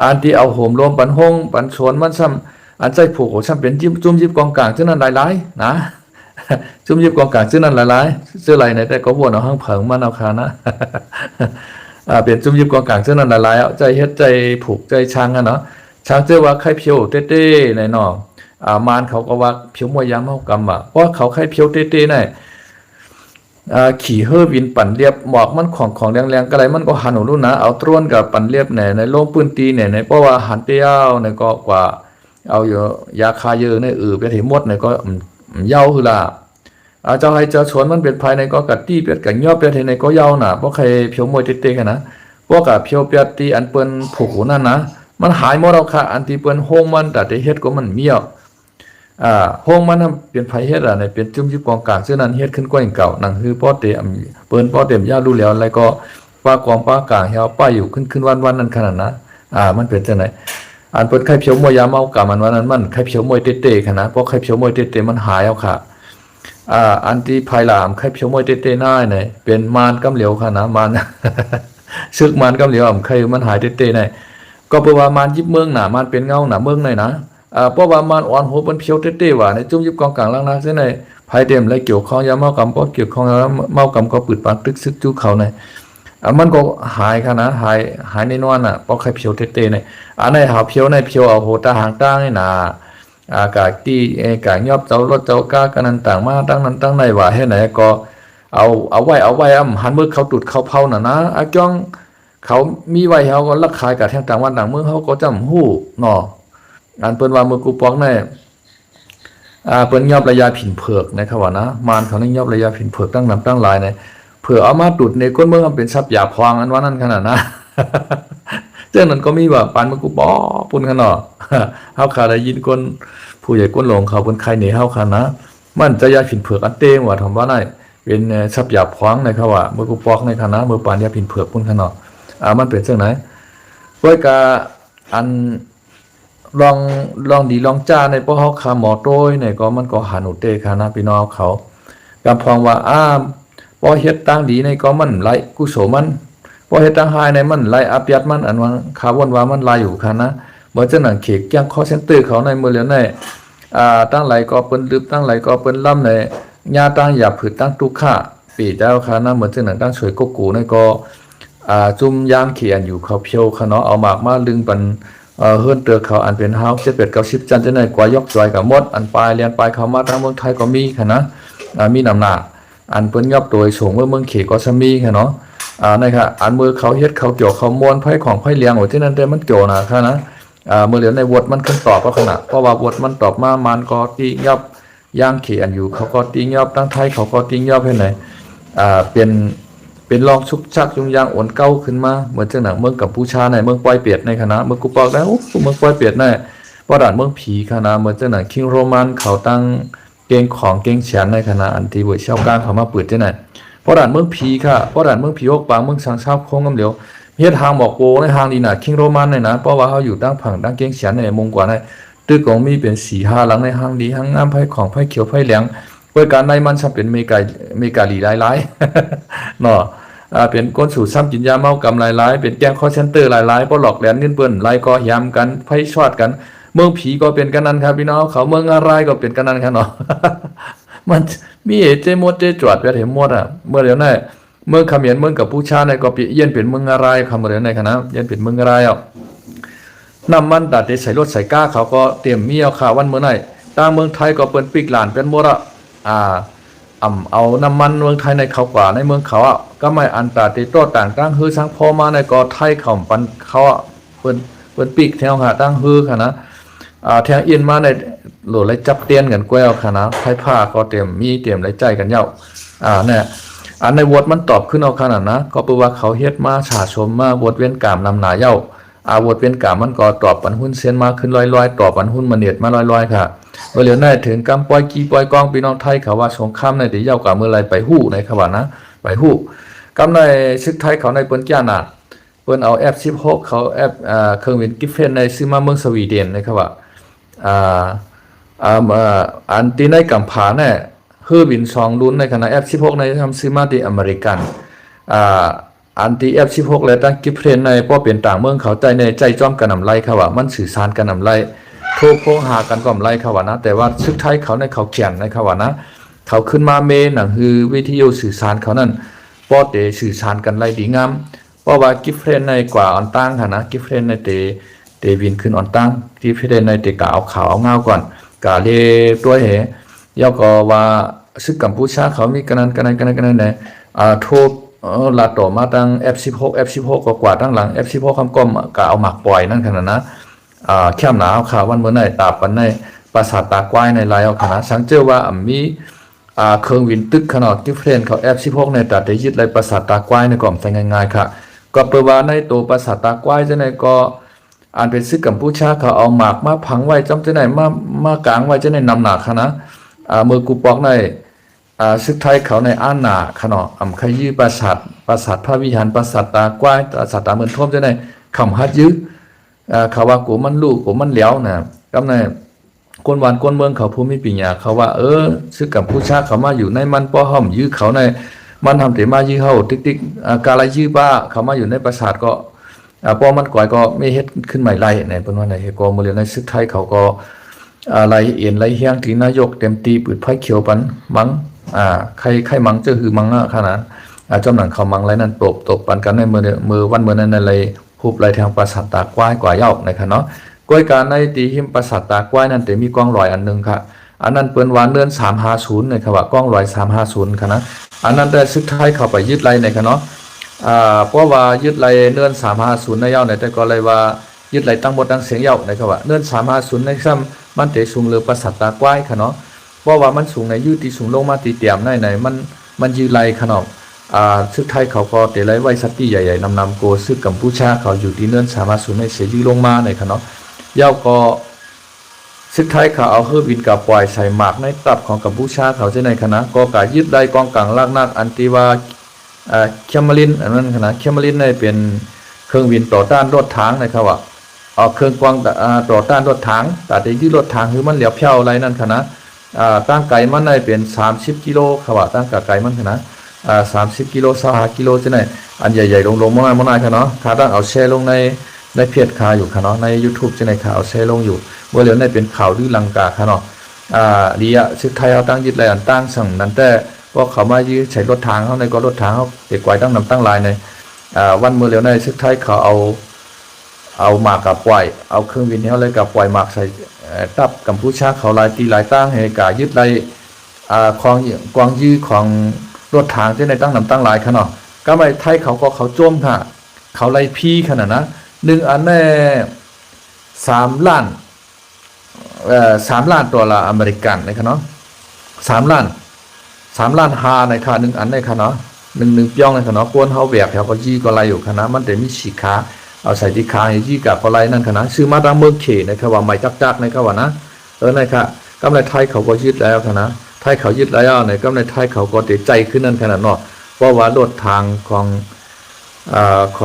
อันที่เอาโหมรวมปันห้องปันสวนมันซ้ำอันใจผูกโหซ้ำเป็นจุ่มยิบกองกลางซึ่งนั้นหลายๆนะจุ่มยิบกองกลางซึ่งนั้นหลายๆซื้อไรในแต่ก็วนเอาห้างเผิงมันเอาคานะเป็นจุ่มยิบกองกลางซึ่งนั้นหลายๆใจเฮ็ดใจผูกใจช้างอ่ะเนาะช้างเจอว่าไข่เพียวเต้ๆในเนาะมารเขาก็ว่าเพียวมวยยามเฮากำว่าเพราะเขาไข่เพียวเต้ๆในขี่เฮอวินปั่นเรียบหมอกมันของแรงๆก็ไรมันก็หันหนูรู้นะเอาตรวนกับปั่นเรียบในโล่งปืนตีในเพราะว่าหันเตี้ยวในก็กว่าเอาอยู่ยาคาเยอะในไปถึงหมดในก็เย้าคือล่ะเจ้าให้เจ้าสวนมันเป็นภายในก็กัดตี้เปียดกันย่อเปียดในก็เย้าน่ะเพราะใครเพียวมวยเต้ๆกันนะพวกกับเพียวเปียดตีอันเปิ้นผูกนั่นนะมันหายหมดแล้วค่ะอันที่เปิ้นโฮงมันแต่เฮ็ดก็มันเมี้ยวห้องมันเป็นไผเฮ็ดในเป็นจุ่มยิบกองกลางซึ่งนั้นเฮ็ดขึ้นกว่าอย่างเก่านั่นคือป้อเตมเปิ้นป้อเต็มย่ารู้แล้วแล้วก็ป้ากองป้ากลางเฮาป้าอยู่ขึ้นวันนั้นขนาดนะมันเป็นจังได๋อันเปิ้นไข่เพียวมวยยาเมากะมันวันนั้นมันไข่เพียวมวยเต้ๆขนาดเพราะไข่เพียวมวยเต้ๆมันหายเอาค่ะอันที่ภายหลังไข่เพียวมวยเต้ๆน้ายเนี่ยเป็นมารกำเหลียวค่ะนะมารซึกมารกำเหลียวไข่มันหายเต้ๆได้ก็เพราะว่ามารยิบเมืองน่ะมันเป็นเงาหน้าเมืองนะเพราะว่ามันอ่อนโหเป็นเพียวเต้ๆว่าในจุ่มยิบกองกลางล่างนาเส้นในภายเต็มและเกี่ยวข้องยาเมากำก็เกี่ยวข้องเมากำก็ปืดปากตึกซึกจู้เขาในมันก็หายค่ะนะหายในนอนเพราะใครเพียวเต้ๆในอันในหาเพียวในเพียวเอาโหตาหางตั้งนี่นะกาตีกายอบเจ้ารถเจ้ากากันนั้นต่างมาตั้งนั้นตั้งในว่าให้ไหนก็เอาไว้หันมือเขาตุดเขาเผานะจ้องเขามีไว้เขาก็รักขายกับแทงต่างวันต่างเมืองเขาก็จำหู้เนาะอันเปิ้นว่ามือกูปอกแน่เปิ้นยอบระยะผินเผือกนะครับว่านะมารเขานี่ยอบระยะผินเผือกตั้งนำตั้งหลายในเผื่อเอามาตุดในก้นเมืองเป็นทรัพย์หยาพองอันว่านั้นขนาดนะเจ้านั้นก็มีว่าปานมือกูปอปุ่นกันเนาะเฮาขาได้ยินก้นผู้ใหญ่ก้นหลงเขาเปิ้นใครหนีเฮาคันนะมันจะยาผินเผือกอันเต้งว่าทำว่าได้เป็นทรัพย์หยาพองนะครับว่ามือกูปอกในคณะมือปานยาผินเผือกปุ่นกันเนาะมันเป็นจังไหนเว้ยกะอันลองดีลองจ้าในพวกเขาคาหมอโต้ยเนี่ยก็มันก็หาหนูเตคานะพี่น้องเขากำพองว่าพอเฮ็ดตั้งดีในก็มันไหลกุโสมันพอเฮ็ดตั้งหายในมันไหลอับยัดมันอันว่าคาวนว่ามันไหลอยู่คานะเมื่อจังหนังเขกแก้งคอเซ็นเตอร์เขาในมือเหลียวในตั้งไหลก็เปิ้นลึบตั้งไหลก็เปิ้นล่ำในญาตั้งหยาบผืดตั้งตุค่าปีเจ้าคานะเหมือนจังหนังตั้งสวยกกูในก็จุ่มยางเขียนอยู่เขาเพียวเขาเนาะเอาหมากมาลึงปันเฮือนเตือเขาอันเป็นเฮา7 8 9 10จันจะไหนกว่ายกจอยกับมดอันปลายเรียนปลายเขามาทางเมืองไทยก็มีค่ะนะ มีน้ำหนักอันเปิ้นยับโดยสูงเมื่อเมืองเขก็สมีค่ะเนาะนะครับอันมือเขาเฮ็ดเขาเกี่ยวเขาม้วนไผ่ของไผ่เลี้ยงโอ้ที่นั่นแต่มันเกี่ยวนะคะนะเมื่อเหลียวในวดมันขึ้นตอบก็ขนาดเพราะว่าวดมันตอบมามันก็ตียับย่างเขียนอยู่เขาก็ตียับตั้งไทยเขาก็ตียับให้ไหนเป็นลองชุกชักยุงยางอ่อนเก้าขึ้นมาเหมือนจังหนังเมืองกัมพูชาในเมืองปอยเปียดในคณะเมืองกูปอกได้โอ้เมืองปอยเปียดในว่าด่านเมืองผีคณะเหมือนจังหนังคิงโรมันเขาตั้งเก่งของเก่งเฉียนในคณะอันที่เวชเช่ากลางเขามาเปิดที่ไหนเพราะด่านเมืองผีค่ะเพราะด่านเมืองผีอกปางเมืองสังชาบโค้งกำเหลียวเฮ็ดทางบอกโกในทางดีน่ะคิงโรมันในนะเพราะว่าเขาอยู่ตั้งผังตั้งเก่งเฉียนในมงกว่าในตึกของมีเป็น4-5หลังในห้างดีห้างงามไผ่ของไผ่เขียวไผ่เหลืองเปิดการในมันจะเป็นเมกาลีหลายๆเนาะเป็นก้นสู่ซ้ำกินยาเมากำหลายๆเป็นแกงคอเซนเตอร์หลายๆเพราะหลอกแหลนเงินเปิ้นไล่ก็ยำกันไพ่ชอดกันเมืองผีก็เป็นกันนั้นครับพี่น้องเขาเมืองอะไรก็เป็นกันนั้นครับเนาะ มันมีเจมดเจจวดไปเห็นหมดอ่ะเมื่อเดี๋ยวนั้นเมืองเขมรเมืองกับผู้ชาในก็เปลี่ยนเป็นเมืองอะไรคำเมื่อเดี๋ยวนั้นคณะเปลี่ยนเป็นเมืองอะไรอ่ะน้ำมันตัดใส่รถใส่ก้าเขาก็เตรียมมีเอาข่าววันเมื่อไหร่ตามเมืองไทยก็เปิ้นปีกหลานเป็นหมดอ่ะเอาน้ำมันเมืองไทยในเขากว่าในเมืองเขาอ่ะก็ไม่อันตาติโตต่างตั้งฮือสังพอมาในก็ไทยเขาปันเขาอ่ะเปิ้นปีกแถวหาตั้งฮือค่ะนะแทงอินมาในโหลดไรจับเตียนกันแก้วค่ะนะไทยผ้าก็เตรียมไรใจกันเย้าเนี่ยอันในวดมันตอบขึ้นเอาขนาดนะก็แปลว่าเขาเฮ็ดมาฉาชมมาบทเวียนกามนำหนาเย้าบทเวียนกามมันก็ตอบปันหุ้นเซียนมาขึ้นลอยๆตอบปันหุ้นมาเนียดมาลอยๆค่ะเมื่อเหลียวได้ถึงกำปอยกีปอยกองพี่น้องไทยเขาว่าสงครามในที่เย้ากับเมื่อไรไปหู้ในขวานะไปหู้กำในชึกไทยเขาในเปิ้นจ้านาเปิ้นเอา F16 เขาเครื่องบินกิฟเฟนในซื้อมาเมืองสวีเดนนะครับว่าอันที่ในกัมพาเนี่ยฮือบิน2รุ่นในขณะ F16 ในทำซื้อมาที่อเมริกันอันที่ F16 และตั้งกิฟเฟนในเพราะเป็นต่างเมืองเขาใจจ้อมกันนำไรครับว่ามันสื่อสารกันนำไรโทรหากันก็นำไรครับว่านะแต่ว่าชึกไทยเขาในเขาเขียนนะครับว่านะเขาขึ้นมาเมหนังคือวิทยุสื่อสารเขานั่นป้อเตสื่อสารกันไรดีงามเพราะว่ากิฟเฟนในกว่าอันตั้งค่ะนะกิฟเฟนในเตวินขึ้นอ่อนตั้งที่พิเรนในเตกาเอาขาวเอาเงาก่อนกาเลตัวเหยาวก็ว่าซึกกัมพูชาเขามีกันนั้นไหนโทษลาต่อมาตั้ง F16 ก็กว่าตั้งหลัง F16 คำก้มกาเอาหมักปล่อยนั่นขนาดนะแคมหนาเอาขาววันเมื่อไหร่ตาปันในปราสาทตากวายในลายเอาขนาดสังเจอว่ามีเครื่องวินตึกขนาดกิฟเฟนเขา F16 ในแต่ได้ยึดไรปราสาทตากวายในก่อมใส่ง่ายๆค่ะก็แปลว่าในตัวปราสาทตากวายจะในก็อันเป็นซึกกัมพูชาเขาเอาหมากมาพังไว้จำจะไหนมากลางไว้จะไหนนำหนักนะมือกูปอกในซึกไทยเขาในอ้านหนาขนาดขยี้ปราสาทพระวิหารปราสาทตากว้ายปราสาทตาเมืองท่วมจะไหนคำฮัดยื้อเขาว่ากูมันลูกกูมันเหลียวนะกำในก้นหวานก้นเมืองเขาภูมิปัญญาเขาว่าซึกกัมพูชาเขามาอยู่ในมันป้อห้อมยื้อเขาในมันทำแต่มายื้อเขาติ๊กกาลยื้อบ้าเขามาอยู่ในปราสาทก็พอมันก่อยก็ไม่เฮ็ดขึ้นใหม่ไรในเป็นว่าในก็เมื่อเรียนในซึกไทยเขาก็ไรเอียนไรเฮียงที่นายกเต็มตีปืดไผ่เขียวปันมังใครมังจะคือมังขนาดจำหนังเขามังไรนั่นตบปันกันในมือวันเมื่อนั้นในฮูบไรทางปราสาทตากว้ายกว่าเย้าในค่ะเนาะก้อยการในตีหิมปราสาทตากว้ายนั่นแต่มีกล้องลอยอันนึงค่ะอันนั้นเปิ้นวานเดือน350ในค่ะว่ากล้องลอย350ค่ะนะอันนั้นได้ซึกไทยเข้าไปยึดไรในค่ะเนาะเพราะว่ายึดไรเนื่อน350ในเย้าในแต่ก็เลยว่ายึดไรตั้งหมดตั้งเสียงเย้าในครับว่าเนื่อน350ในซ้ำมันเตะสูงเรือปราสาทตากว้ายค่ะเนาะเพราะว่ามันสูงในยืดที่สูงลงมาตีเตี่ยมในมันยืดไรค่ะเนาะซึกไทยเขาก็เตะไรไว้สัตว์ที่ใหญ่ๆนำโกซึกกัมพูชาเขาอยู่ที่เนื่อน350ในเสียยืดลงมาในค่ะเนาะเย้าก็ซึกไทยเขาเอาเครื่องบินกับปล่อยใส่หมากในตับของกัมพูชาเขาจะในคณะก็กายึดไรกองกลางลากนักอันตีว่าเคมลินอันนั้นนะเคมลินในเป็นเครื่องบินต่อต้านรถถังนะครับว่าเครื่องกวางต่อต้านรถถังแต่ที่รถถังคือมันเหลียวเพี้ยวอะไรนั่นค่ะนะตั้งไกลมันในเป็น30กิโลครับว่าตั้งไกลมันค่ะนะ30กิโล25กิโลจะไหนอันใหญ่ๆลงมาค่ะเนาะถ้าตั้งเอาแชร์ลงในเพจข่าวอยู่ค่ะเนาะใน YouTube จะไหนข่าวแชร์ลงอยู่ว่าเหลียวในเป็นข่าวดื้อลังกาค่ะเนาะดีอ่ะซึกไทยเอาตั้งยึดไรอันตั้งสั่งนั้นแต่เพราะเขามายื้อใช้รถทางเขาในก็รถทางเขาเด็กไว้ตั้งนำตั้งลายในวันเมื่อเร็วในซึกไทยเขาเอาหมากกับปล่อยเอาเครื่องบินเขาเลยกับปล่อยหมากใส่ตับกัมพูชาเขาลายตีลายตั้งให้กายึดไร ของกวางยื้อของรถทางที่ในตั้งนำตั้งหลายขนาดก็ไม่ไทยเขาก็เขาโจมค่ะเขาไล่พี่ขนาดนะ1อันแน่3 ล้าน$3 ล้านอเมริกันนะครับเนาะ3 ล้าน5ในค่ะ1อันในค่ะเนาะ1เปียงในค่ะเนาะกวนเฮาแบกแถวก็ยี่ก็ไล่อยู่ค่ะนะมันแต่มีฉีกขาเอาใส่ที่ขายี่กับก็ไล่นั่นค่ะนะซื้อมาดังเมืองเขนะครับว่าไม่จักๆนะครับว่านะนะครับกำไรไทยเขาก็ยึดแล้วค่ะนะไทยเขายึดแล้วในกำไรไทยเขาก็ติดใจขึ้นนั่นขนาดเนาะเพราะว่ารถทางข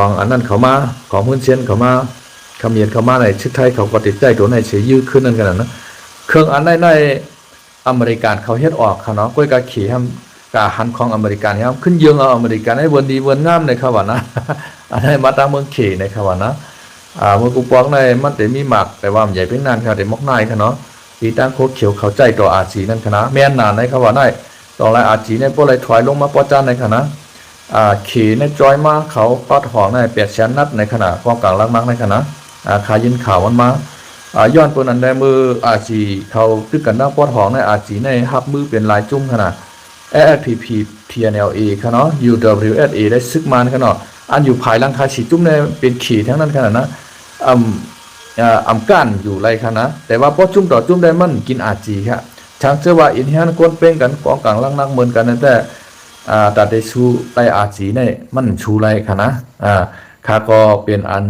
องอันนั้นเขามาของหุ้นเซียนเขามาเขมียนเขามาในชุดไทยเขาก็ติดใจตัวในเสียยืดขึ้นนั่นกันนะเครื่องอันในอเมริกันเขาเฮ็ดออกค่ะเนาะก้อยกาขี่ห้ามกาหันของอเมริกันครับขึ้นยืงเอาอเมริกันให้เวินดีเวินงามในเขาว่านะอันนี้มาตามเมืองเขในเขาว่านะเมื่อกูปองในมันแต่มีหมักแต่ว่าใหญ่เป็นนานค่ะแต่มอกนายค่ะเนาะตีตั้งโคเขียวเขาใจตัวอาจีนั่นค่ะนะแม่นนานในเขาว่าได้ตอนไรอาจีในพวกไรถอยลงมาปอจานในค่ะนะขี่ในจอยมาเขาปัดหองใน800,000 นัดในขณะกองกลางลักมักในขณะขายินข่าวมันมาย้อนปืนอันใดมืออาจีเขาตึกกันดังปอดหองในอาจีในฮับมือเป็นลายจุ้มขนาด AFPP TNLA ขนาด UWSA ได้ซึกมันขนาดอันอยู่ภายหลังคาฉีจุ้มในเป็นขี่ทั้งนั้นขนาดนะก้านอยู่ไรขนาดแต่ว่าพอจุ้มต่อจุ้มได้มันกินอาจีครับช่างเชื่อว่าอินเฮียนก้นเป้งกันกองกลางลักนักเหมือนกันนั่นแต่ตัดได้ชูไตอาจีเนี่ยมันชูไรค่ะนะข้าก็เป็นอัน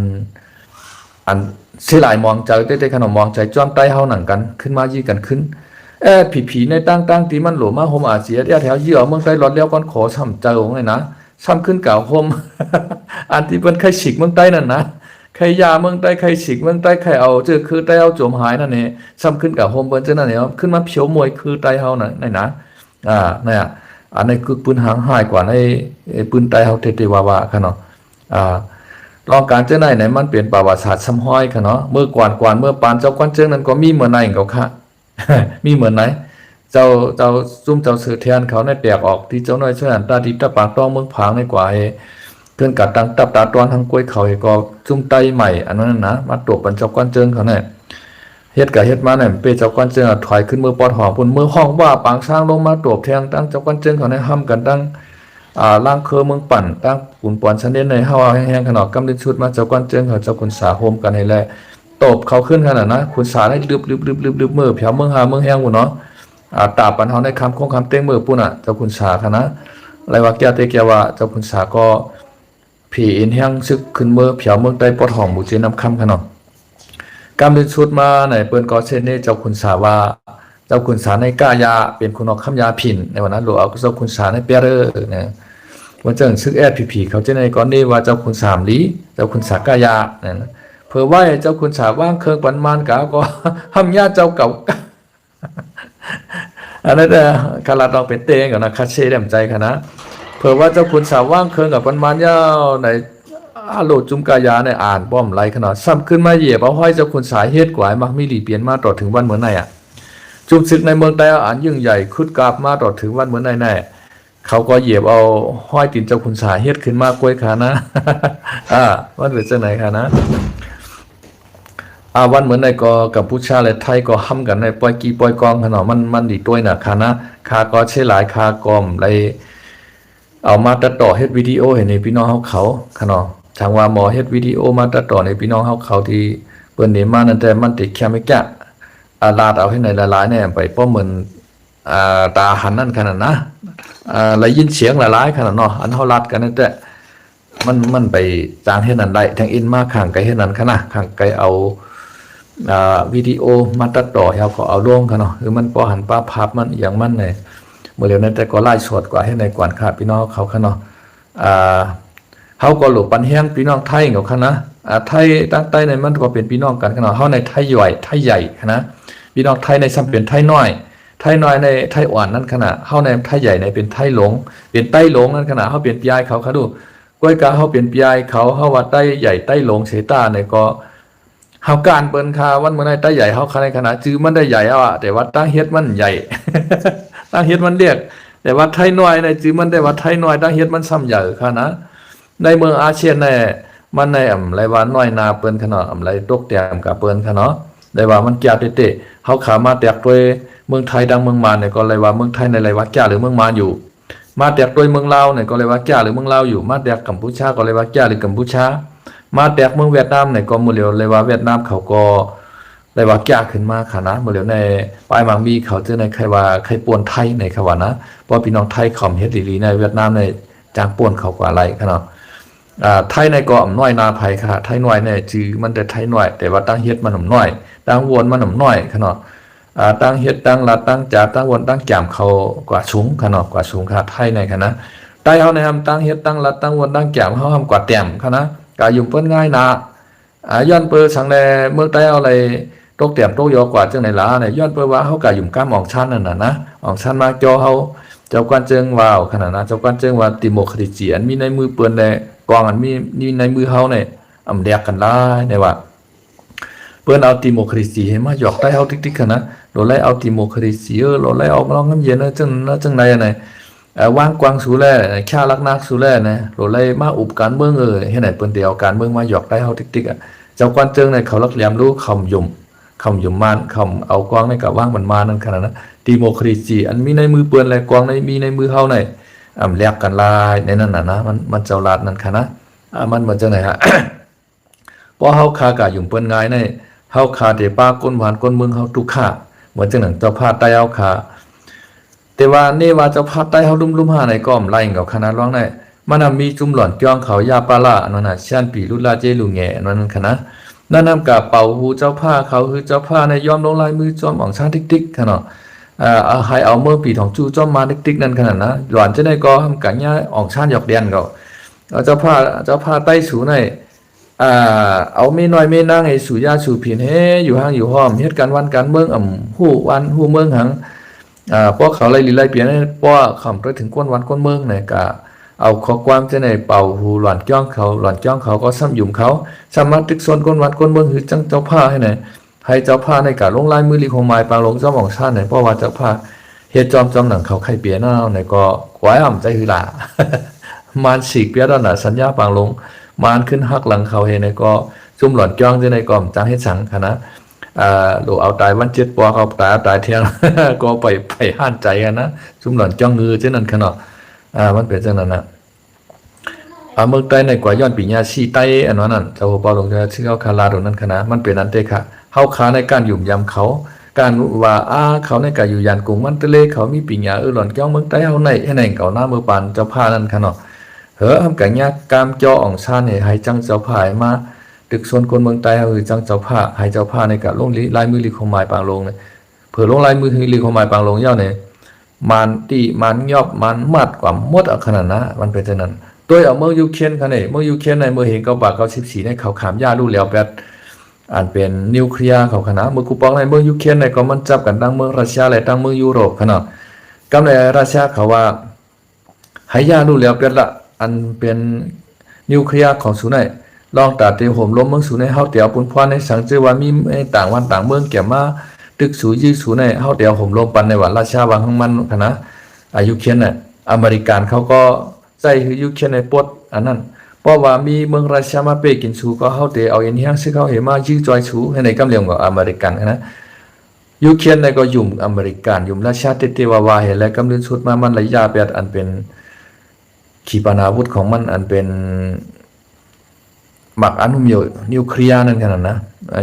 เสียหลายมองใจได้ขนมมองใจจ้อมไตเฮาหนังกันขึ้นมายี่กันขึ้นผีในตั้งที่มันหลวมาโฮมอาเซียแถวเยื่อเมืองไต้หลอดแล้วก้อนขอช่ำเจ้าเลยนะช่ำขึ้นเก่าโฮม อันที่เป็นใครฉีกเมืองไต้นั่นนะใครยาเมืองไต้ใครฉีกเมืองไต้ใครเอาเจอคือไต้เอาโจมหายนั่นเนี่ยช่ำขึ้นเก่าโฮมเปิ้นเจ้านั่นเนี่ยขึ้นมาเผียวมวยคือไต้เฮานั่นนะเนี่ยอันนี้คือปืนหางหายกว่าในปืนไตเฮาเตว่าค่ะเนาะลองการเจ้าไหนมันเปลี่ยนประวัติศาสตร์ซ้ำห้อยค่ะเนาะเมื่อก่อนเมื่อปานเจ้าก้อนเจ้านั้นก็มีเหมือนไหนเขาค่ะ มีเหมือนไหนเจ้าซุ่มเจ้าเสือเทียนเขาในแตกออกที่เจ้าน้อยช่วยอันตาดิบตาปากต้องเมืองผางในกว่าเพื่อนกัดตังตับตาตอนทางกล้วยเขาก็ซุ่มไตใหม่อันนั้นนะมาตรวจบรรเจ้าก้อนเจิ้งเขาเนี่ยเฮ็ดกับเฮ็ดมาเนี่ยเปเจ้าก้อนเจิ้งถอยขึ้นมือปอดหอมปุ่นมือห้องว่าปางสร้างลงมาตรวจแทงตั้งเจ้าก้อนเจิ้งเขาในห้ำกันตั้งล่างเคอเมืองปั่นตั้งปุ่นปอนชั้นเด่นในห้าวแห้งๆขนาดกำลังชุดมาเจ้าก้อนเจิ้งเขาเจ้าคุณสาโฮมกันให้แลตบเขาขึ้นขนาดนะคุณสาได้ลืบมือเผียวเมืองหาเมืองแห้งปุ่นเนาะตาปันเฮาในคำคงคำเต้งมือปุ่นเจ้าคุณสาค่ะนะอะไรว่าแก้วเตแก้วว่าเจ้าคุณสาก็ผีอินแห้งซึกขึ้นมือเผียวเมืองใต้ปอดหอมหมู่เจน้ำคำขนาดกำลังชุดมาในเปิ้นก็เช่นนี้เจ้าคุณสาว่าเจ้าคุณสาในก้ายาเป็นคุณออกคำยาผินในวันนั้นหลวงเอาเจ้าคุณสาในเปียเรอเนี่ยวันเจังซึกผีเขาเจ้าในก่อนนี้ว่าเจ้าคุณสามลีเจ้าคุณสากายาเนี่ยเผื่อว่าเจ้าคุณสาว่างเครื่องปันมานกาก็ห้ำญาเจ้าเก่าอันนั้นคาราดองเป็นเตงกับนะคาเช่แดมใจค่ะนะเผื่อว่าเจ้าคุณสาว่างเครื่องกับปันมานยาวในอาโลจุมกายาในอ่านป้อมไรขนาดซ้ำขึ้นมาเหยียบเอาห้อยเจ้าคุณสายเฮ็ดกว่ามักมีหลีเปลี่ยนมาต่อถึงวันเหมือนไหนจุมศึกในเมืองใต้อ่านยิ่งใหญ่คุดกราบมาต่อถึงวันเหมือนไหนแน่เขาก็เหยียบเอาห้อยตินเจ้าคุณสายเฮ็ดขึ้นมากล้วยขานะวันเป็นจังไหนค่ะนะวันเหมือนในก็กับผู้ชาและไทยก็ห้ำกันในปล่อยกีปล่อยกองขนาดมันดีด้วยนะค่ะนะคาก็ใช้หลายคากอมไรเอามาตัดต่อเฮ็ดวิดีโอเห็นในพี่น้องเขาขนาดทางว่าหมอเฮ็ดวิดีโอมาตัดต่อในพี่น้องเขาที่เปิ้นนี่มานั่นแต่มันติดแค่ไม่แก่ลาดเอาให้ในหลายๆเนี่ยไปป้อมเหมือนตาหันนั่นขนาดนะแล้วยินเสียงหลายๆขนาดเนาะอันเฮาลัดกันนั่นแต่มันไปจางเฮ็ดนั่นได้ทางอินมาข้างไกลเฮ็ดนั่นค่ะนะข้างไกลเอาวิดีโอมาตัดต่อเฮาก็เอาลงค่ะเนาะคือมันพอหันป้าภาพมันอย่างมันเนี่ยเมื่อเร็วนั้นแต่ก็ไล่สดกว่าให้ในกวนค่ะพี่น้องเขาค่ะเนาะเฮาก็หลบปันแห้งพี่น้องไทยเขาค่ะนะไทยตั้งใต้ในมันก็เป็นพี่น้องกันค่ะเนาะเฮาในไทยใหญ่ค่ะนะพี่น้องไทยในซ้ำเป็นไทยน้อยในไทยอ่อนนั่นขนาดเฮาในไทยใหญ่ในเป็นไทยหลงเป็นใต้หลงนั่นขนาดเฮาเป็นพี่ใหญ่เขาค่ะดูก้อยกาเฮาเป็นพี่ใหญ่เขาเฮาว่าใต้ใหญ่ใต้หลงเสตาเนี่ยก็เฮาการเปิ้นคาวันเมื่อไหร่ใต้ใหญ่เฮาในขนาดจื้อมันได้ใหญ่แต่ว่าตั้งเฮ็ดมันใหญ่ ตั้งเฮ็ดมันเรียกแต่ว่าไทยน้อยในจื้อมันได้ว่าไทยน้อยตั้งเฮ็ดมันซ้ำใหญ่ค่ะนะในเมืองอาเซียนในมันในไรว่าน้อยนาเปิ้นขนาดไรตกแต้มกับเปิ้นค่ะเนาะได้ว่ามันแก่เตะเฮาขามาแตกด้วย เมืองไทยดังเมืองมานเนี่ยก็เลยว่าเมืองไทยในไรว่าแก่หรือเมืองมานอยู่มาแตกโดยเมืองลาวเนี่ยก็เลยว่าแก่หรือเมืองลาวอยู่มาแตกกัมพูชาก็เลยว่าแก่หรือกัมพูชามาแตกเมืองเวียดนามเนี่ยก็มือเหลียวเลยว่าเวียดนามเขาก็เลยว่าแก่ขึ้นมาค่ะนะมือเหลียวในปลายมังมีเขาเจอในใครว่าใครป่วนไทยในคำว่านะเพราะพี่น้องไทยขอมเฮ็ดดีๆในเวียดนามในจางป่วนเขากว่าอะไรค่ะเนาะไทยในก็น้อยนาภัยค่ะไทยน้อยเนี่ยจือมันแต่ไทยน้อยแต่ว่าตั้งเฮ็ดมันหน่อน้อยตั้งวนมันหน่อน้อยค่ะเนาะตั้งเฮ็ดตั้งลัดตั้งจ่าตั้งวนตั้งแจ่มเขากว่าสูงค่ะเนาะกว่าสูงค่ะไทยในค่ะนะไทยเฮาในทำตั้งเฮ็ดตั้งลัดตั้งวนตั้งแจ่มเฮาทำกว่าแต้มค่ะนะกายุ่มเปิ้นง่ายนะย้อนเปิ้สังแลเมืองไทยเอาอะไรตกแต้มตกยอกว่าจังไหนล่ะเนี่ยย้อนเปิ้ว่าเฮากายุ่มก้ามออกชั้นนั่นน่ะนะออกชั้นมาจอเฮาเจ้ากวนเจิงว่าวขนาดนั้นเจ้ากวนเจิงว่าติโมคราซีอันมีในมือเปิ้นแลกองอันมีในมือเฮาเนี่ยอำแดกกันหลายในว่าเปิ้นเอาดิโมคราซีให้มาหยอกได้เฮาติ๊กๆคั่นนะโดนไล่เอาดิโมคราซีโดนไล่ออกลองน้ำเย็นจังใดอันไหนวางกวางสูแลค่าลักนักสูแลนะโดนไล่มาอุบการเมืองเฮ็ดให้เปิ้นเดียวการเมืองมาหยอกได้เฮาติ๊กๆอ่ะเจ้ากวนเจิงในเขาลักแหลมรู้คำยุ่มมานคำเอากวางในกะว่างมันมานั่นขนาดนั้นดิโมคราซีอันมีในมือเปิ้นและกวางในมีในมือเฮาในแลกกันหลายในนั้นน่ะนะมันเจ้าลาดนั่นค่ะนะมันเหมือนจังไหนฮะ เพราะเฮาคากะยุ่มเปิ้นง่ายในเฮาคาแต่ป้าก้นหวานก้นเมืองเฮาทุกค่าเหมือนจังนั้นเจ้าพาใต้เฮาคาแต่ว่านี่ว่าเจ้าพาใต้เฮาลุ่มๆหาในก้อมไล่กับคณะร้องได้มันมีจุ่มหล่อนจ้องเขายาปาล่าอันนั้นน่ะชันปีลุลาเจลุงแงอันนั้นคณะนั่นนำกะเป่าหูเจ้าผ้าเขาคือเจ้าผ้าในยอมลงลายมือจอมของชาติ๊กๆค่ะเนาะให้เอาเมื่อปีของจูจอมมาติ๊กๆนั่นขนาดนะหลอนจะได้ก็ทำกันย่าออกชาหยอกเดียนก็เจ้าผ้าใต้สูในเอาไม่น้อยไม่นั่งให้สู่ยาสู่ผินเฮอยู่ห้างอยู่ห้อมเฮ็ดการวันการเมืองฮู้วันฮู้เมืองหังเพราะเขาไล่ลีไล่เปลี่ยนเพราะคำไปถึงก้นวันก้นเมืองเนี่ยกะเอาข้อความจะในเป่าหูหลอนจ้องเขาก็ซ้ำยุ่มเขาสามารถตึกโซนก้นวัดก้นเมืองคือจังเจ้าผ้าให้ไหนให้เจ้าผ้าในกะลงลายมือลีของไม้ปางลงเจ้าของชาติไหนเพราะว่าเจ้าผ้าเฮ็ดจอมหนังเขาไข่เปียหน้าในก็กวายอ่ำใจคือล่ะมานฉีกเปียด้านน่ะสัญญาปางลงมานขึ้นหักหลังเขาเฮในก็ซุ่มหลอนจ้องจะในก่อมจังให้สังคณะโลเอาตายวันเจ็ดปอเอาตายเที่ยง ก็ไปห้านใจกันนะซุ่มหลอนจ้องงือเช่นนั้นขนาดมันเป็นจังนั้นนะเมืองใต้ในกว่าย้อนปีญาชีใต้อันนั้นเจ้าปอลงจะชื่อเขาคาลาตรงนั้นคณะมันเป็นอันเตค่ะเฮาคาในการยุ่มยำเขาการว่าเขาในการอยู่ยานกรุงมันตะเลเขามีปีญาหลอนจ้องเมืองใต้เฮาในให้ไหนเก่าหน้ามือปานเจ้าผ้านั่นค่ะเนาะทำกันยากกามจออ่องชาเนี่ยให้จังเจ้าผ้ามาตึกส่วนคนเมืองใต้คือจังเจ้าผ้าให้เจ้าผ้าในการลงลายมือลีของหมายปางลงเนี่ยเผื่อลงลายมือลีของหมายปางลงย่อเนี่ยมันยอบมันมัดกว่าหมดขนาดนั้นมันเป็นจังนั้นโดยเอาเมืองยูเครนค่ะเนี่ยเมืองยูเครนในเมืองเห็น9/14ในเขาขามยาลู่แล้วแบบอันเป็นนิวเคลียร์เขาขนาดเมืองคูปองในเมืองยูเครนในก็มันจับกันตั้งเมืองรัสเซียและตั้งเมืองยุโรปขนาดกำในรัสเซียเขาว่าให้ยาลู่แล้วแบบละอันเป็นนิวเคลียร์ของสูนย์ลองตัดเตียวห่มล้มเมืองสูนย์เฮาเตียวปุ่นพรในสังเจว่ามีต่างวันต่างเมืองแก่มาตึกสูยื้อสูนย์เฮาเตียวห่มล้มปันในว่าราชาวางของมันคณะยูเครนน่ะอเมริกันเขาก็ใจคือยูเครนในปดอันนั้นเพราะว่ามีเมืองรัสเซียมาเปกินสูก็เฮาเตียวเอาเอ็นเฮียงซึ่งเขาเห็นมายื้อจอยสูให้ในกำเลียงกับอเมริกันนะยูเครนในก็ยุ่มอเมริกันยุ่มราชาเตวาวาเห็นและกำเลือนสุดมามันระยะแบบอันเป็นขีปนาวุธของมันอันเป็นหมักอนุมูลนิวเคลียร์นั่นขนาดนะ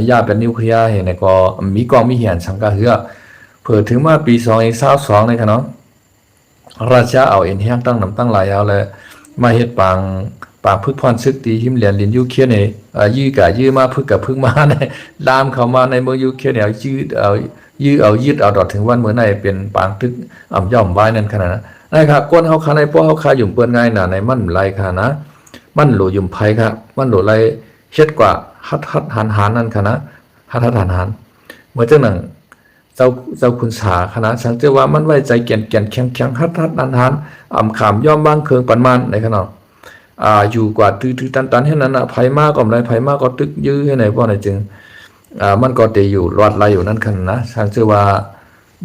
ยาเป็นนิวเคลียร์เห็นก็มีกองมีเหียนสังกะเหือเผื่อถึงมาปี2022ในขนาดราชาเอาเอ็นเฮียงตั้งน้ำตั้งหลายเอาเลยมาเฮ็ดปางพึกพรซึกตีหิมเหรียญลินยูเครนเนี่ยยื้อมาพึกกับพึกมาในลามเข้ามาในเมืองยูเครนเนี่ยยืดเอาดอดถึงวันเมื่อไหร่เป็นปางตึกย่อมไว้นั่นขนาดนั้นนะครับก้นเฮาคาในป้อเฮาคายุ่มเปิ้นง่ายน่ะในมันไหลค่ะนะมันโหลยุ่มไผครับมันโหลไหลเฮ็ดกว่าฮัดหันนั่นค่ะนะฮัดหันเมื่อจังนั้นเจ้าคุณสาคณะสังเจว่ามันไว้ใจแก่นแข็งฮัดหันขามย่อมบางเคืองปันมันในขนาดอยู่กว่าตื้อตันให้นั้นน่ะไผมากก็ไรไผมากก็ตึกยื้อให้ไหนบ่ไหนจึงมันก็เตอยู่รอดไหลอยู่นั่นคั่นนะสังเจว่า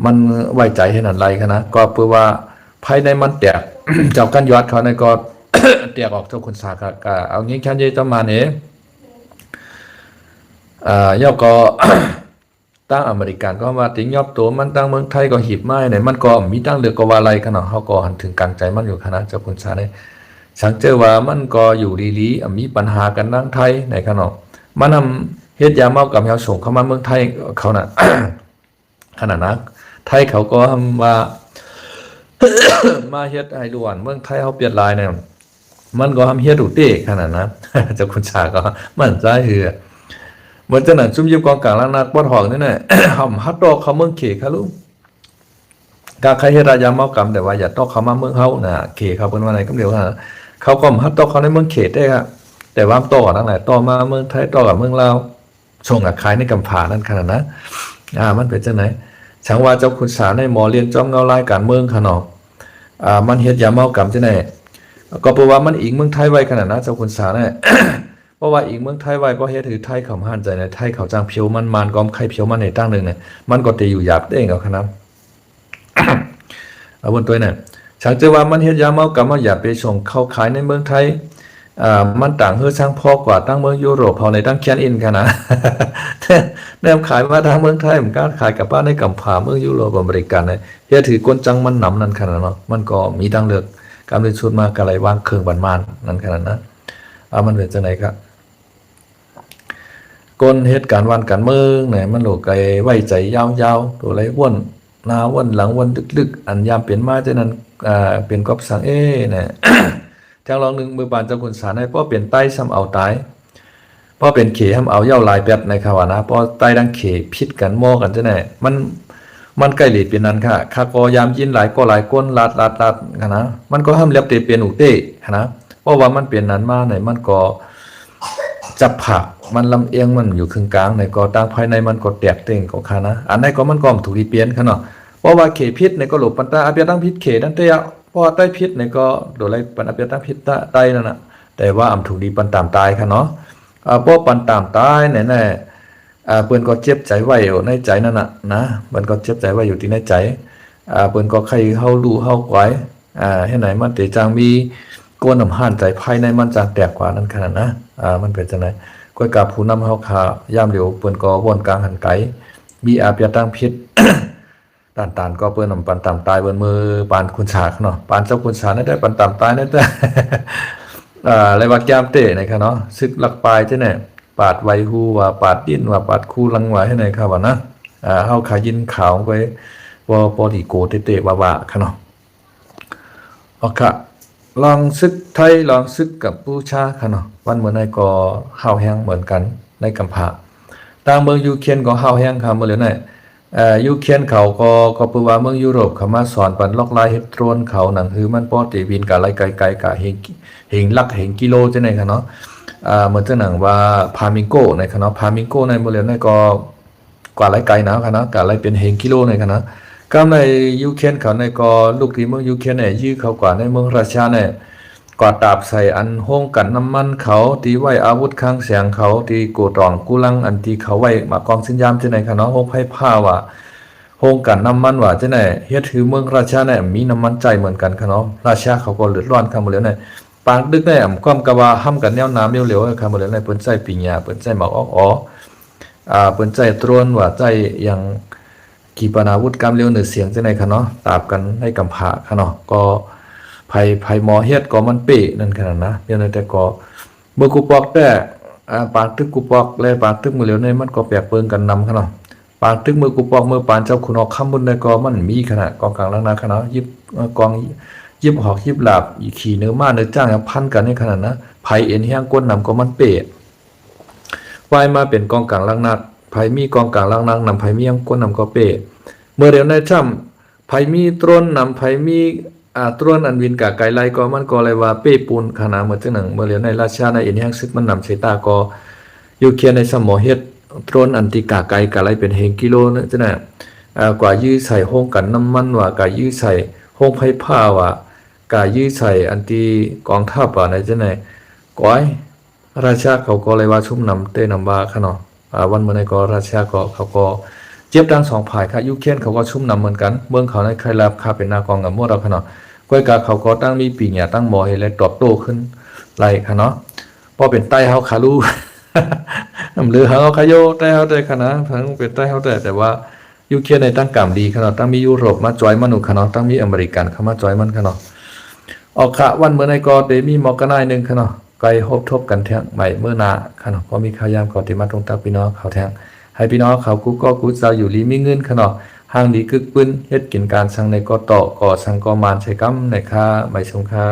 มันไว้ใจให้นั่นไหลค่ะนะก็เพื่อว่าภายในมันแตก เจ้ากันยอดเขาในก็ แตกออกเจ้าคนสากะเอางี้แค่นี้จะมาเนี่ยย่อก็ ตั้งอเมริกันก็ว่าติงยอบตัวมันตั้งเมืองไทยก็หีบไม้เนี่ยมันก็มีตั้งเลือกก็ว่าอะไรขนาดเขาก็หันถึงกลางใจมันอยู่ขนาดเจ้าคุณชาเนี่ยสังเจอว่ามันก็อยู่ดีๆมีปัญหากันตั้งไทยในขนาดมันทำเฮ็ดยาเมากับเฮาส่งเข้ามาเมืองไทยเขาน่ะ ขนาดนั้นไทยเขาก็ทำว่า มาเฮ็ดให้ด่วนเมืองไทยเขาเปลี่ยนลายเนี่ยมันก็ทำเฮ็ดดูเต้ขนาดนั้น เจ้าคุณชาก็มั่นใจเหือเหมือนจะนั่นซุ่มยิบกองกลางล้างนักบ่ทองนี่แหละ หำฮัดดอกเขาเมืองเขค่ะลูกกาใครเฮ็ดรายาเมากรรมแต่ว่าอย่าตอกเขามาเมืองเฮาน่ะเขเขาเพิ่นว่าไหนก็เดียวฮะเขาก็ฮัดตอกเขาในเมืองเขตได้ครับแต่ว่าต่อทั้งหลายต่อมาเมืองไทยต่อกับเมืองลาวส่งกับขายในกำผานั่นขนาดนั้นมันเป็นจังไหนฉังว่าเจ้าคุณสาในหมอเรียนจ้องเงารายการเมืองค่ะเนาะมันเฮ็ดยาเมากรรมจังไหนก็เพราะว่ามันอิงเมืองไทยไว้ขนาดนั้นเจ้าคุณสาเนี่ย เพราะว่าอีกเมืองไทยไว้เพราะเฮ็ดถือไทยเขาหันใจในไทยเขาจ้างเพียวมันก็ใครเพียวมันในตั้งหนึ่งเนี่ยมันก็ตีอยู่หยาบเด้งเอาครับ เอาบนตัวเนี่ยฉันจะว่ามันเฮ็ดยาเมากรรมอย่าไปส่งเข้าขายในเมืองไทยมันต่างเฮือช่างพอกว่าตั้งเมืองยุโรปเฮาในตั้งแคนอินกันนะ แนวขายมาทางเมืองไทยมันการขายกับบ้านในกำผาเมืองยุโรปอเมริกันเนี่ยเฮ็ดถือกวนจังมันหนำนั่นขนาดเนาะมันก็มีดังเลือกการเป็นชุดมากอะไรวางเครื่องบันมานนั่นขนาดนั้นมันเป็นจังไดครับก้นเหตุการณ์วันการเมืองเนี่ยมันโหลกไกไว้ใจยาวๆตัวไรว่นหน้าว่นหลังว่นลึกๆอันยามเปลี่ยนมาจากนั้นเปลี่ยนกอบสังเนี่ย ทางลองหนึ่งมือบานเจ้าคุณสารให้พ่อเปลี่ยนใต้ซ้ำเอาตายพ่อเป็นเขห้ำเอาเย้าลายแบบในข่าวนะพ่อใต้ดังเขพิษกันโม่กันจะไหนมันใกล้หลีดเป็นนั้นค่ะข้าก็ยามยินหลายก็หลายก้นลาดนะมันก็ห้ามเล็บเตเปลี่ยนอุเต้นะเพราะว่ามันเปลี่ยนนั้นมาไหนมันก็จับผักมันลำเอียงมันอยู่ครึ่งกลางในก็ต่างภายในมันก็แตกเต่งก็ค่ะนะอันไหนก็มันก็ถูกดีเปลี่ยนค่ะเนาะเพราะว่าเขพิษในก็หลบปันตาอาเปียตั้งพิษเขนั่นเตะเพราะใต้พิษในก็โดนอะไรปันอาเปียตั้งพิษใต้นั่นน่ะแต่ว่าถูกดีปันตามตายค่ะเนาะเพราะปันตามตายแน่เปิ้นก็เจ็บใจไว้อยู่ในใจนั่นน่ะนะเปิ้นก็เจ็บใจไว้อยู่ที่ในใจเปิ้นก็ใครเฮารู้เฮาไว้ให้ไหนมันเตจังมีก้นน้ำห่านใจภายในมันจางแตกกว่านั้นขนาดนะมันเป็นจังได๋ก้อยกับผู้นำเฮาขายามเดียวเปิ้นก็วนกลางหันไกมีอาเปียตั้งพิษ ตานก็เปิ้นนำปันตามตายเบิ้นมือปานคุณชาเนาะปานเจ้าคุณชาได้ปันตามตายได้ อะไรว่าแก้มเตะนะครับเนาะซึกลักปลายจังได๋ปาดไวฮูว่าปาดดิ้นว่าปาดคู่ลังไว้ให้ไหนครับว่านะเฮาขายินขาวไปบ่ปอดีโกเตะๆว่าๆค่ะเนาะค่ะลองซึกไทยลองซึกกับผู้ชาค่ะเนาะวันเมื่อไหร่ก็ห้าวแห้งเหมือนกันในกำพร้าต่างเมืองยูเครนก็ห้าวแห้งค่ะเมื่อไหร่ยูเครนเขาก็เปิว่าเมืองยุโรปเขามาสอนปันล็อกลายเฮ็ดโดรนเขาหนังคือมันปอติบินกะไรไกลๆกะเห็นลักเห็นกิโลจังได๋ค่ะเนาะเหมือนจังหนังว่าพามิงโกในค่ะเนาะพามิงโกในบ่แล้วในก็กว่าไรไกลนะค่ะเนาะกะไรเป็นเห็นกิโลในค่ะเนาะก็ในยูเครนเขาในก็ลูกที่เมืองยูเครนเนี่ยยื้อเขากว่าในเมืองรัสเซียเนี่ยกว่าตาบใส่อันโฮงกันน้ำมันเขาที่ไว้อาวุธข้างเสียงเขาที่โกตองกุลังอันที่เขาไว้มากองสินยามจังได๋ค่ะเนาะโฮงไผผ้าว่าโฮงกันน้ำมันว่าจังได๋เฮ็ดคือเมืองราชาเนี่ยมีน้ำมันใจเหมือนกันค่ะเนาะราชาเขาก็เลือดร้อนคั่นบ่แล้วเนี่ยปากดึกเนี่ยความกะว่าห้ำกันแนวน้ำเร็วๆคั่นบ่แล้วเนี่ยเปิ้นใช้ปิญญาเปิ้นใช้หมอกเปิ้นใช้ตรวนว่าใจอย่างขีปนาวุธกำเร็วเหนือเสียงจังได๋ค่ะเนาะตาบกันให้กำพาค่ะเนาะก็ภัยหมอเฮ็ดก็มันเป๊ะนั่นขนาดนะเดี๋ยวนั้นแต่ก็เมื่อกูปอกแต่ปากตึกกูปอกและปากตึกมือเหลียวในมันก็แปรเปิงกันนำขนาดปากตึกมือกูปอกมือปานเจ้าคุณออกคำบนในก็มันมีขนาดกองกลางลังนาขนาดยิบกองยิบหอกยิบหลาบอีขี่เนื้อมาเนื้อจ้างพันกันในขนาดนะภัยเอ็นแห้งก้นนำก็มันเป๊ะวายมาเป็นกองกลางลังนาภัยมีกองกลางลังนางนำภัยมียังก้นนำก็เป๊ะเมื่อเดี๋ยวในจ้ำภัยมีตรนนำภัยมีตรวนอันวินกะไกไลก็มันก็เลยว่าเป้ปูนขนาดเมื่อจังหนังเมื่อเหลียวในราชาในอินแห่งซึกมันนำใช้ตาก็อยู่เคียนในสมอเฮ็ดตรวนอันติกะไกกะไลเป็นเฮงกิโลนะจังน่ะกว่ายื้อใส่ห้องกันน้ำมันว่ากะยื้อใส่ห้องไผผ้าว่ากะยื้อใส่อันติกองทัพว่าในจังได๋ก้อยราชาเขาก็เลยว่าชุมนำเต้นำว่าค่ะเนาะวันเมื่อในก็ราชาก็เขาก็เจ็บดังสองฝ่ายค่ะยูเครนเขาก็ชุ่มนำเหมือนกันเมืองเขาในใครรับค่าเป็นนากองกับมั่วเราค่ะเนาะก้อยกาเขาก็ตั้งมีปีหญ้าตั้งหมอให้และตอบโต้ขึ้นไล่ค่ะเนาะพอเป็นใต้เฮาคาลู หรือหาเอาขยโยใต้เฮาได้ขนาดทั้งเป็นใต้เฮาได้แต่ว่ายูเครนในตั้งกรรมดีขนาดตั้งมียุโรปมาจอยมนุษย์ขนาดตั้งมีอเมริกันเข้ามาจอยมันขนาดออกขะวันเมื่อในกอเตมีหมอกกันนายหนึ่งขนาดไกลฮบทบกันแทงใหม่เมื่อนาขนาดพอมีข่าวยามก่อนที่มาตรงตาพี่น้องเขาแทงให้พี่น้องเขากูก็กูจะอยู่ลีมีเงินขนาดห่างดีกึกปืนเฮ็ดกินการสั่งในกอต่อก่อสั่งกอมานใช้กำในค่าใบชงค่า